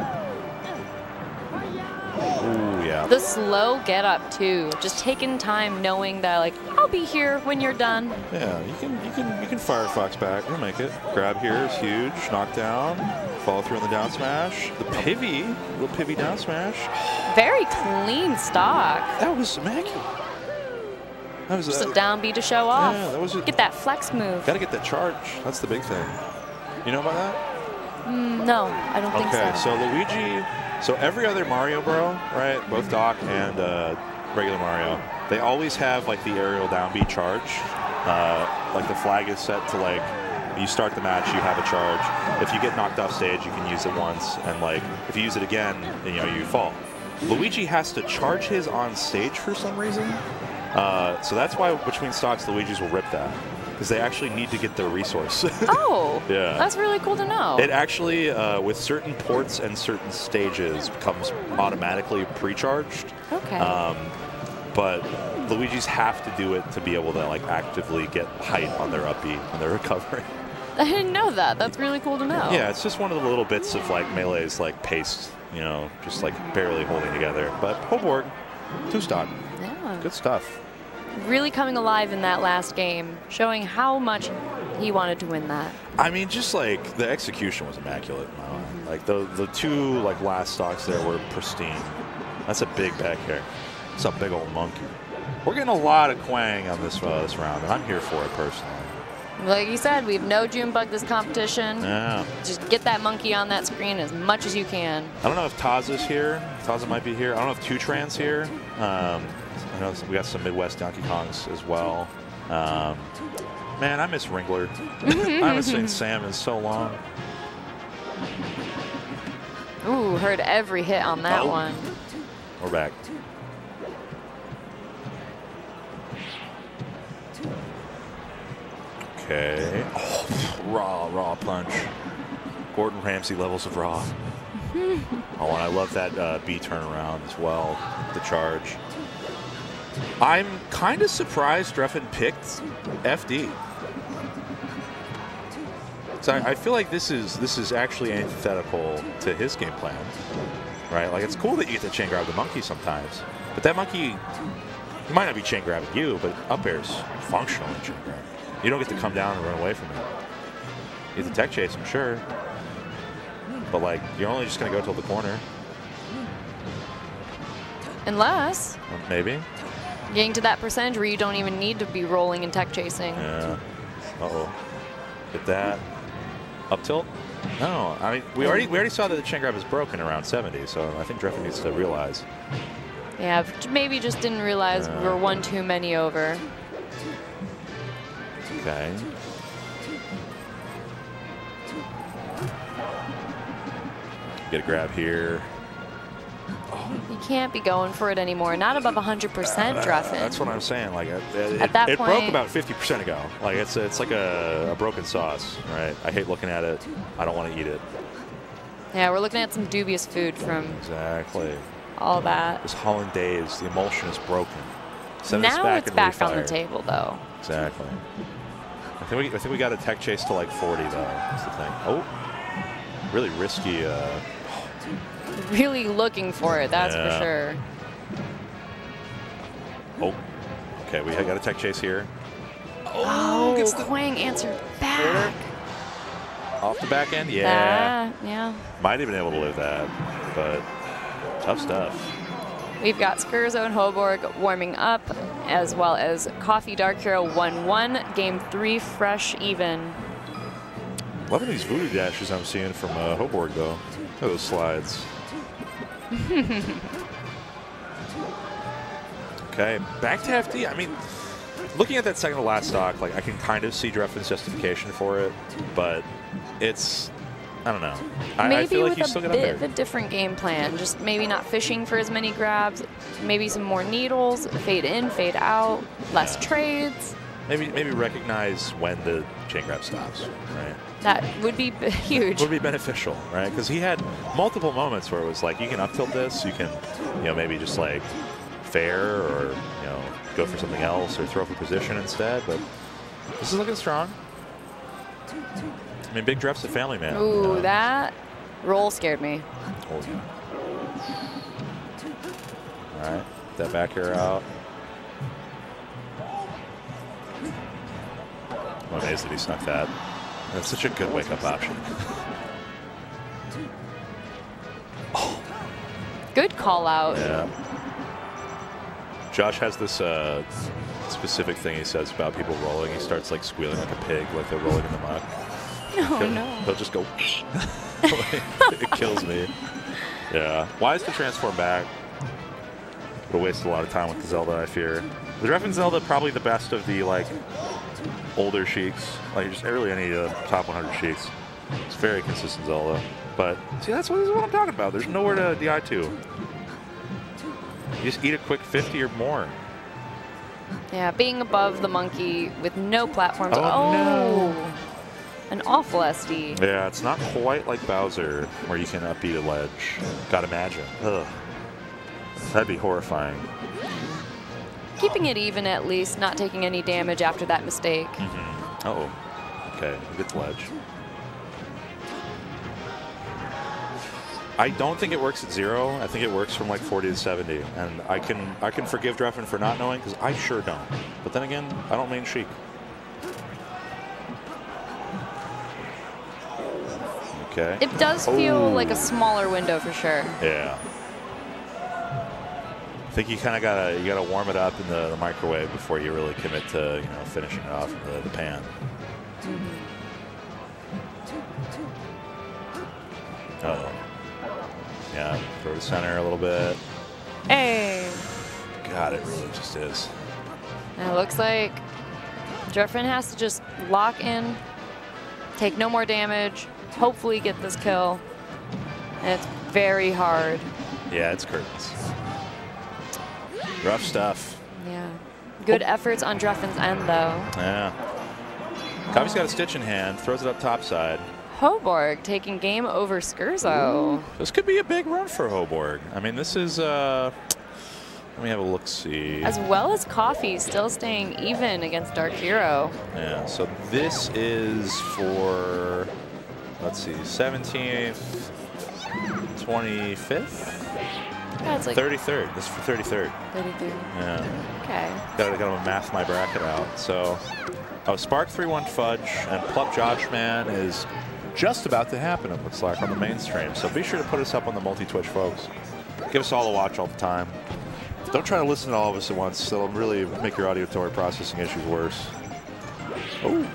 Ooh, yeah. The slow get up too, just taking time, knowing that like I'll be here when you're done. Yeah, you can Firefox back. You'll make it. Grab here is huge. Knockdown. Follow through on the down smash. The pivy, little pivy down smash. Very clean stock. That was immaculate. That was Just a downbeat to show off. Yeah, that was it. Get that flex move. Got to get that charge. That's the big thing. You know about that? No, I don't think so. Okay, so Luigi. So every other Mario Bro, right? Both Doc and regular Mario, they always have like the aerial downbeat charge. Like the flag is set to like, you start the match, you have a charge. If you get knocked off stage, you can use it once, and like if you use it again, you know, you fall. Luigi has to charge his on stage for some reason. So that's why between stocks, Luigi's will rip that. Because they actually need to get their resource. Oh, yeah. That's really cool to know. It actually, with certain ports and certain stages, becomes automatically pre-charged. Okay. But Luigi's have to do it to be able to like actively get height on their up B when they're recovering. I didn't know that. That's really cool to know. Yeah, it's just one of the little bits of like Melee's like pace, you know, just like barely holding together. But Hoborg, 2-stock. Yeah. Good stuff. Really coming alive in that last game, showing how much he wanted to win that. I mean, just like the execution was immaculate in my mind. Like the two like last stocks there were pristine. That's a big back air. It's a big old monkey. We're getting a lot of Quang on this round, and I'm here for it personally. Like you said, we have no Junebug this competition. Yeah. Just get that monkey on that screen as much as you can. I don't know if Taz is here. Taza might be here. I don't know if Tutran's here. I know we got some Midwest Donkey Kongs as well. Man, I miss Ringler. I haven't seen Sam in so long. Ooh, heard every hit on that one. We're back. Okay. Oh, raw punch. Gordon Ramsay levels of raw. Oh, and I love that B turnaround as well. The charge. I'm kind of surprised Dreffin picked FD. So I feel like this is actually antithetical to his game plan, right? Like it's cool that you get to chain grab the monkey sometimes, but that monkey, he might not be chain grabbing you, but up air's functionally chain grabbing. You don't get to come down and run away from it. You get the tech chase, I'm sure, but like you're only just gonna go till the corner. Unless Maybe. getting to that percentage where you don't even need to be rolling and tech chasing. Yeah. Uh-oh. Get that. Up tilt. No, I mean we already saw that the chain grab is broken around 70, so I think Dreffin needs to realize. Yeah, maybe just didn't realize we were one too many over. Okay. Get a grab here. You can't be going for it anymore. Not above 100%, Dreffin. That's what I'm saying. Like At that it point, broke about 50% ago. Like it's like a broken sauce, right? I hate looking at it. I don't want to eat it. Yeah, we're looking at some dubious food from exactly all that. This hollandaise, the emulsion is broken. Send now back it's back on the table, though. Exactly. I think we got a tech chase to like 40, though. That's the thing. Oh, really risky. Really looking for it, that's for sure. Oh, okay, we got a tech chase here. Oh, Quang answered back. Off the back end, yeah. Yeah. Might have been able to live that, but tough stuff. We've got Skurzo and Hoborg warming up, as well as Coffee Dark Hero 1-1. Game 3, fresh even. Loving these voodoo dashes I'm seeing from Hoborg, though. Look at those slides. Okay, back to FD. I mean, looking at that second to last stock, like I can kind of see Dreffin's justification for it, but it's, I don't know. I feel like he's still maybe with a bit of a different game plan. Just maybe not fishing for as many grabs, maybe some more needles, fade in, fade out, less trades. Maybe recognize when the chain grab stops, right? That would be huge. Would be beneficial, right? Because he had multiple moments where it was like, you can up tilt this, you can, maybe just like fair or, go for something else or throw for position instead. But this is looking strong. I mean, Big Dreff's a family man. Ooh, that roll scared me. Oh, yeah. All right, that back air out. I'm amazed that he snuck that. That's such a good wake-up option. Oh. Good call out. Yeah. Josh has this specific thing he says about people rolling. He starts like squealing like a pig, like they're rolling in the muck. No. He'll just go. It kills me. Yeah. Wise to transform back. Would have wasted a lot of time with the Zelda, I fear. The Dreffin Zelda probably the best of the like older Sheiks, like just really any top 100 Sheiks. It's very consistent Zelda. But see, this is what I'm talking about. There's nowhere to DI to. You just eat a quick 50 or more. Yeah, being above the monkey with no platforms. Oh no. An awful SD. Yeah, it's not quite like Bowser where you can upbeat a ledge. Gotta imagine. Ugh. That'd be horrifying. Keeping it even at least, not taking any damage after that mistake. Mm-hmm. Uh-oh. Okay, good ledge. I don't think it works at 0. I think it works from like 40 to 70. And I can forgive Dreffin for not knowing because I sure don't. But then again, I don't main Sheik. Okay. It does feel like a smaller window for sure. Yeah. I think you kind of gotta warm it up in the microwave before you really commit to finishing it off in the pan. Mm-hmm. Uh-oh. Yeah, throw to center a little bit. Hey. God, it really just is. And it looks like Dreffin has to just lock in, take no more damage, hopefully get this kill. And it's very hard. Yeah, it's curtains. Rough stuff. Yeah. Good efforts on Dreffin's end, though. Yeah. Coffee's got a stitch in hand, throws it up topside. Hoborg taking game over Skurzo. Ooh, this could be a big run for Hoborg. I mean, this is, let me have a look-see. As well as Coffee still staying even against Dark Hero. Yeah, so this is for, let's see, 17th, 25th? Yeah, it's like 33rd. This is for 33rd. 33rd. Yeah. Okay. Gotta math my bracket out. So, Spark 3-1 Fudge and Plup Josh Man is just about to happen, it looks like, on the mainstream. So be sure to put us up on the multi-Twitch, folks. Give us all a watch all the time. Don't try to listen to all of us at once. It'll really make your auditory processing issues worse. Oh.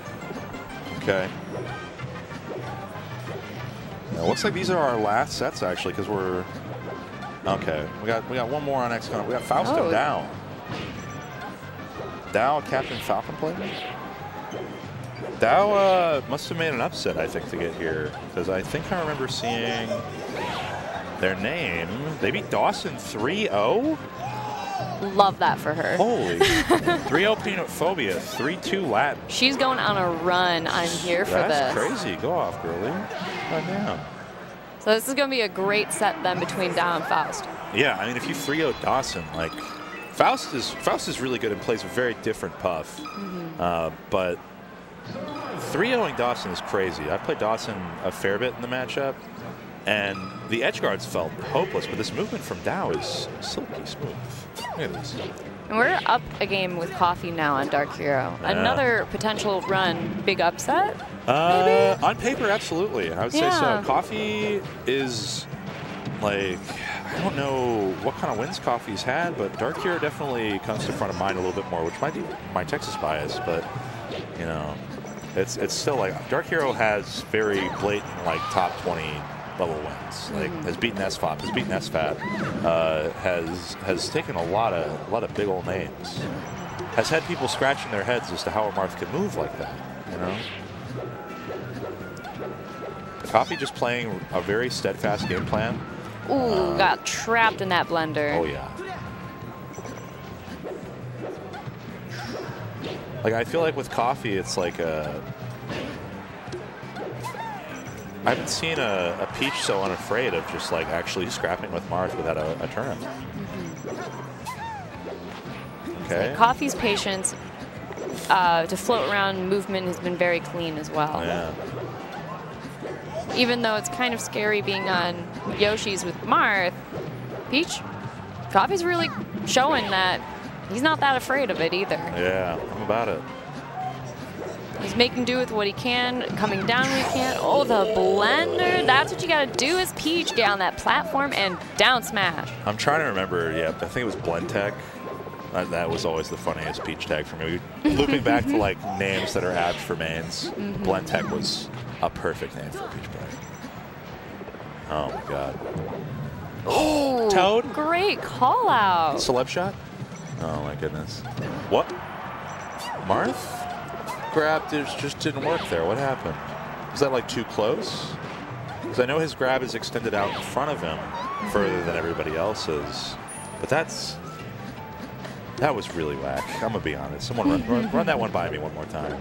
Okay. It looks like these are our last sets actually, because we're okay. We got one more on XCon. We got Fausto Dow. Dow, Captain Falcon player. Dow must have made an upset, I think, to get here, because I think I remember seeing their name. They beat Dawson 3-0. Love that for her. Holy. 3-0 Peanut Phobia, 3-2 Latin. She's going on a run. I'm here for this. That's crazy. Go off, girlie. Goddamn. So this is going to be a great set then between Dow and Faust. Yeah, I mean, if you 3-0 Dawson, like, Faust is really good and plays a very different puff. But 3-0ing Dawson is crazy. I played Dawson a fair bit in the matchup, and the edge guards felt hopeless, but this movement from Dow is silky smooth. Look at this. And we're up a game with Coffee now on Dark Hero. Yeah. Another potential run, big upset, maybe? On paper, absolutely. I would say so. Coffee is, like, I don't know what kind of wins Coffee's had, but Dark Hero definitely comes to front of mind a little bit more, which might be my Texas bias, but, you know, it's still like Dark Hero has very blatant, like, top 20 level wins. Like, has beaten SFOP, has beaten SFAT, has taken a lot of big old names. Has had people scratching their heads as to how a Marth can move like that, you know? Coffee just playing a very steadfast game plan. Ooh, got trapped in that blender. Oh, yeah. Like, I feel like with Coffee, it's like a... I haven't seen a Peach so unafraid of just, like, actually scrapping with Marth without a turn. Okay. Like Coffee's patience to float around movement has been very clean as well. Yeah. Even though it's kind of scary being on Yoshi's with Marth, Peach, Coffee's really showing that he's not that afraid of it either. Yeah, I'm about it. He's making do with what he can, coming down when he can. Oh, the blender. That's what you got to do as Peach. Get on that platform and down smash. I'm trying to remember. Yeah, I think it was Blend Tech. That was always the funniest Peach tag for me. Looping back to, like, names that are apt for mains, Blend Tech was a perfect name for a Peach player. Oh, my God. Oh, Toad? Great call out. Celeb shot? Oh, my goodness. What? Marth? Grab just didn't work there. What happened? Was that, like, too close? Because I know his grab is extended out in front of him further than everybody else's. But that was really whack. I'm going to be honest. Someone run that one by me one more time.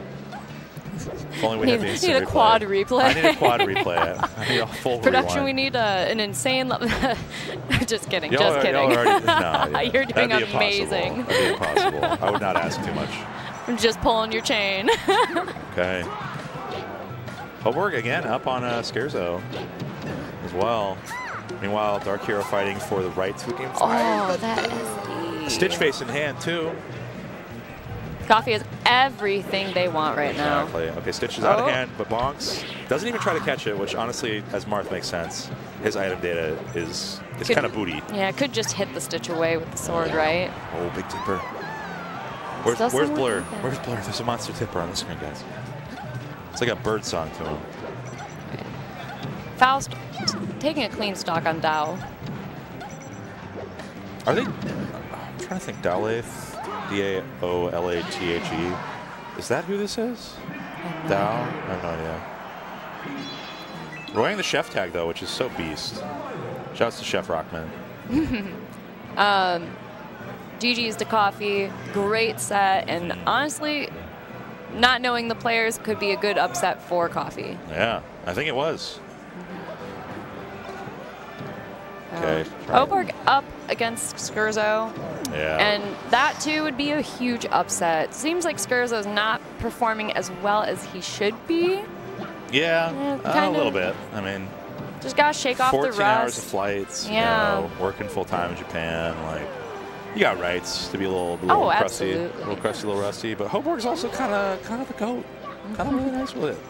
If only we had the instant need a quad replay. I need a quad replay. I need a full production. rewind. We need an insane. Just kidding. You're doing amazing. That'd be impossible. I would not ask too much. I'm just pulling your chain. Okay. Hoburg again up on Scherzo as well. Meanwhile, Dark Hero fighting for the right to game 5. Oh, that is Stitch face in hand too. Coffee has everything they want right now. Exactly. Okay, Stitch is out of hand, but Bonks doesn't even try to catch it, which honestly, as Marth makes sense. His item data is kind of booty. Yeah, could just hit the Stitch away with the sword, right? Oh, big tipper. Where's Blur? Where's Blur? There's a monster tipper on the screen, guys. It's like a bird song to him. Okay. Faust taking a clean stock on Dow. Are they? I'm trying to think. Dowlath. D-A-O-L-A-T-H-E. Is that who this is? Dow? I have no idea. We're wearing the chef tag, though, which is so beast. Shouts to Chef Rockman. GG's to Coffee. Great set. And honestly, not knowing the players could be a good upset for Coffee. Yeah, I think it was. Okay. Hoburg up against Scherzo. Yeah. And that, too, would be a huge upset. Seems like Scherzo's not performing as well as he should be. Yeah, a little bit. I mean, just got to shake off the rust. 14 hours of flights, yeah. You know, working full-time in Japan. Like, you got rights to be a little crusty. A little crusty, a little rusty. But Hoburg's also kind of a goat. Kind of really nice with it.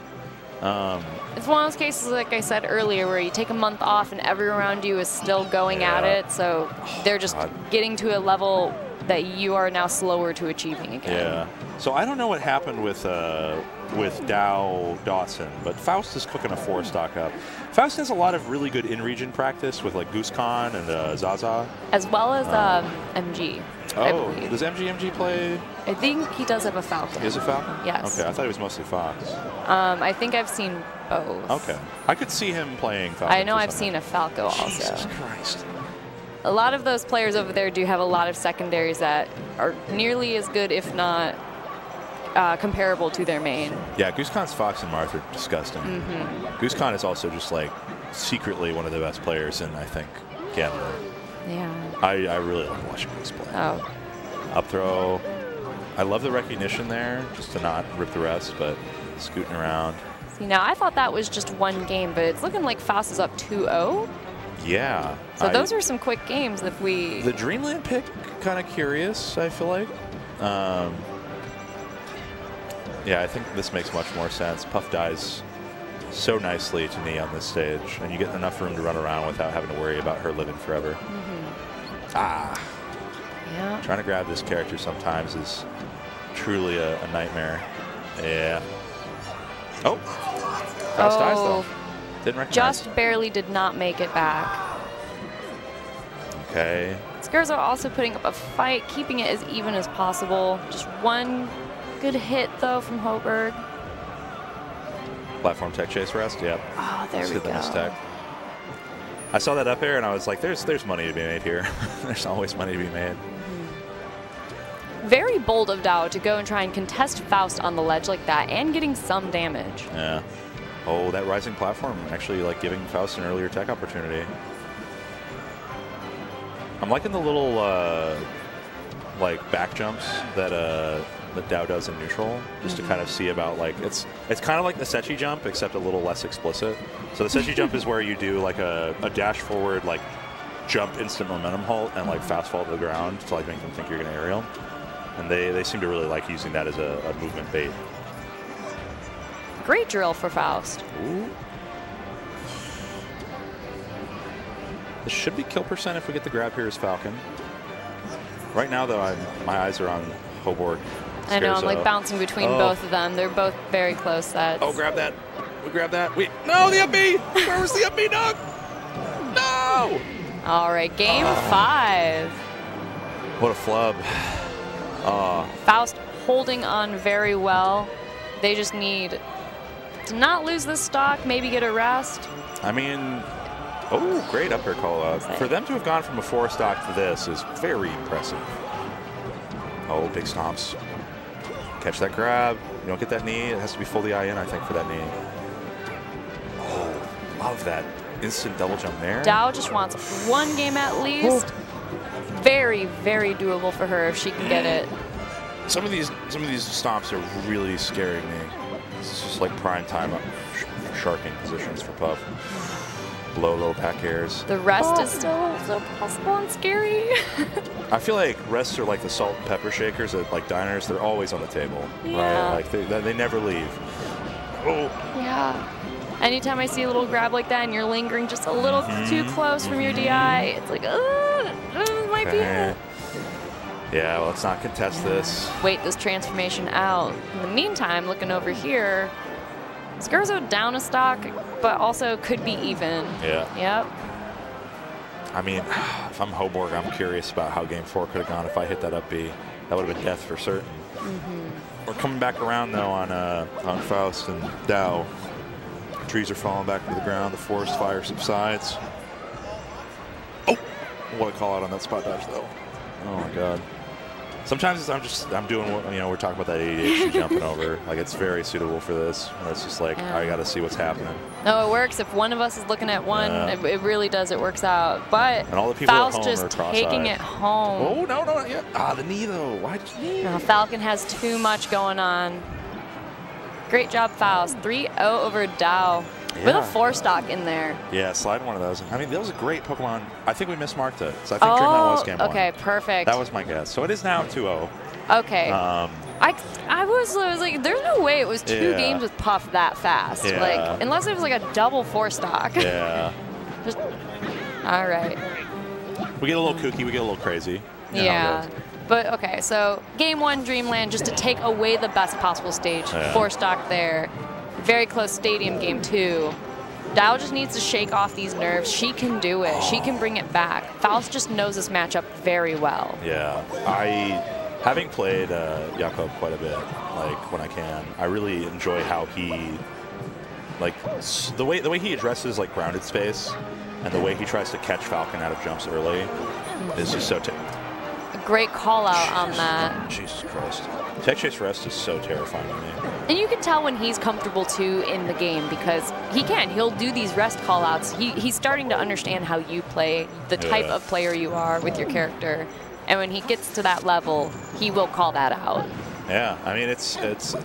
It's one of those cases, like I said earlier, where you take a month off and everyone around you is still going at it, so they're just getting to a level that you are now slower to achieving again. Yeah. So I don't know what happened with with Dow Dawson, but Faust is cooking a 4-stock up. Faust has a lot of really good in-region practice with like GooseCon and Zaza. As well as MG. Oh, does MG play? I think he does have a Falcon. Is it Falcon? Yes. Okay, I thought it was mostly Fox. I think I've seen both. Okay. I could see him playing Falcon. I know I've seen a Falco also. Jesus Christ. A lot of those players over there do have a lot of secondaries that are nearly as good, if not comparable to their main. Yeah, GooseCon's Fox and Marth are disgusting. GooseCon is also just like secretly one of the best players in, I think, Canada. Yeah. I really like watching Goose play. Oh. Up throw. I love the recognition there, just to not rip the rest, but scooting around. See, now I thought that was just one game, but it's looking like Faust is up 2-0. Yeah. So those are some quick games if we... The Dreamland pick, kind of curious, I feel like. Yeah, I think this makes much more sense. Puff dies so nicely to me on this stage, and you get enough room to run around without having to worry about her living forever. Ah. Yeah. Trying to grab this character sometimes is truly a nightmare. Yeah. Oh. Faust dies, though. Didn't recognize. Just barely did not make it back. Okay. Scherzo also putting up a fight, keeping it as even as possible. Just one good hit, though, from Hoberg. Platform tech chase rest, yep. Oh, there we go. This tech. I saw that up here, and I was like, there's money to be made here. There's always money to be made. Very bold of Dow to go and try and contest Faust on the ledge like that, and getting some damage. Yeah. Oh, that rising platform actually like giving Faust an earlier tech opportunity. I'm liking the little like back jumps that Dow does in neutral, just to kind of see about like it's kind of like the Sechi jump except a little less explicit. So the Sechi jump is where you do like a dash forward, like jump instant momentum halt and like fast fall to the ground to like make them think you're gonna aerial. And they seem to really like using that as a movement bait. Great drill for Faust. Ooh. This should be kill percent if we get the grab here as Falcon. Right now, though, my eyes are on Hoborg. I know, I'm like bouncing between both of them. They're both very close sets. Oh, grab that. We grab that. Wait, no, the up B! Where was the up B, Doug? No! All right, game 5. What a flub. Faust holding on very well. They just need to not lose this stock, maybe get a rest. I mean, oh, great up air call out. For them to have gone from a 4-stock to this is very impressive. Oh, big stomps. Catch that grab. You don't get that knee. It has to be full DI in, I think, for that knee. Oh, love that instant double jump there. Dow just wants one game at least. Very, very doable for her if she can get it. Some of these stomps are really scaring me. It's just like prime time sharking positions for Puff. Low back airs. The rest is still so possible and scary. I feel like rests are like the salt and pepper shakers at like diners. They're always on the table, yeah. Right? Like they never leave. Oh. Yeah. Anytime I see a little grab like that and you're lingering just a little too close from your DI, it's like, might be it. Yeah, well, let's not contest this. Wait this transformation out. In the meantime, looking over here, Scherzo down a stock, but also could be even. Yeah. Yep. I mean, if I'm Hoborg, I'm curious about how game 4 could have gone if I hit that up B. That would have been death for certain. We're coming back around though on Faust and Dow. Trees are falling back to the ground. The forest fire subsides. Oh, what a call out on that spot dodge though. Oh my God. Sometimes I'm doing what, we're talking about that ADHD jumping over. Like it's very suitable for this. Where it's just like, I got to see what's happening. No, it works. If one of us is looking at one, it really does. It works out. But and all the people Faust at home just are cross-eyed. taking it home. Oh, no, not yet. Ah, the knee though. Why did you knee? No, Falcon has too much going on. Great job, Faust. 3-0 over Dow. Yeah. With a 4-stock in there. Yeah, slide one of those. I mean, that was a great Pokemon. I think we mismarked it. So I think Dreamland was game 1. Okay, perfect. That was my guess. So it is now 2-0. Okay. I was like, there's no way it was 2 games with Puff that fast. Yeah. Like, unless it was like a double 4-stock. Yeah. All right. We get a little kooky. We get a little crazy. Yeah. But okay, so game 1, Dreamland, just to take away the best possible stage. 4 stock there. Very close stadium, game 2. Dao just needs to shake off these nerves. She can do it. She can bring it back. Faust just knows this matchup very well. Yeah, having played Jakob quite a bit, like when I can, I really enjoy how he, like the way he addresses like grounded space, and the way he tries to catch Falcon out of jumps early is just so. A great call out on that. Jesus Christ, Tech Chase Rest is so terrifying to me. And you can tell when he's comfortable too in the game because he'll do these rest call outs. He's starting to understand how you play, the type of player you are with your character. And when he gets to that level, he will call that out. Yeah, I mean, it's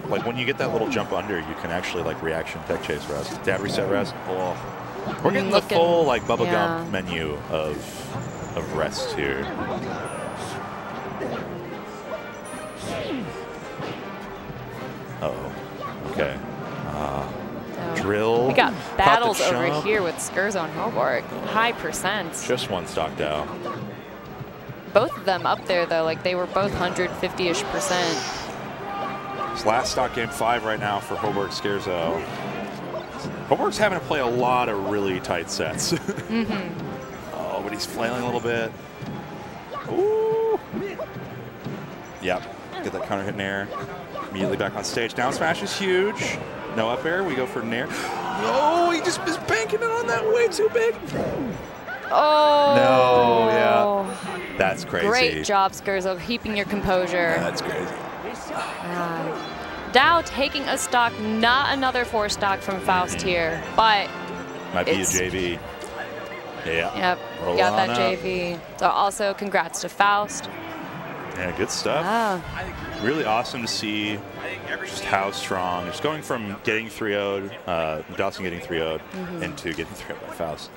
like when you get that little jump under, you can actually like reaction tech chase rest. Dab reset rest. Oh. We're getting the full like bubblegum menu of rest here. Uh-oh. Okay. Drill. We got battles over here with Skurzo and Hobart. High percents. Just one stock down. Both of them up there, though. Like, they were both 150-ish%. It's last stock game 5 right now for Hobart Skurzo. Hobart's having to play a lot of really tight sets. Oh, but he's flailing a little bit. Ooh. Yep. Get that counter hit in air. Immediately back on stage. Down smash is huge. No up air. We go for nair. Oh, he just is banking it on that way too big. Oh. No, yeah. That's crazy. Great job, Skurzo, keeping your composure. Yeah, that's crazy. Dao taking a stock, not another 4 stock from Faust here, but might be a JV. Yeah. Yep, got that JV. So also congrats to Faust. Yeah, good stuff. Wow. Really awesome to see just how strong. Just going from getting 3-0'd, Dawson getting 3-0'd, into getting 3-0'd by Faust.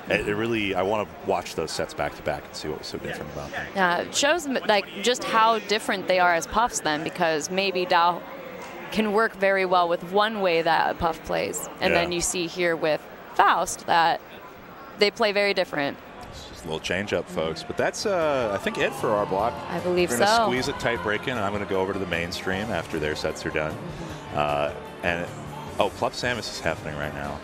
It really, I want to watch those sets back to back and see what was so different about them. Yeah, it shows like just how different they are as Puffs then, because maybe Dao can work very well with one way that a Puff plays, and then you see here with Faust that they play very different. Just a little change up, folks. But that's, I think, it for our block. I believe We're so. going to squeeze it tight break in, and I'm going to go over to the mainstream after their sets are done. Plup Samus is happening right now.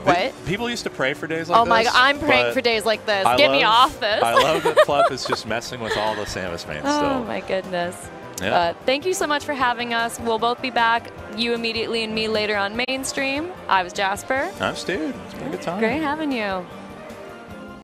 What? People used to pray for days like this. Oh my God, I'm praying for days like this. Get me off this. I love that Plup is just messing with all the Samus mains still. Oh my goodness. Yeah. Thank you so much for having us. We'll both be back, you immediately and me later on mainstream. I was Jasper. I'm Stu. It's been a good time. Great having you.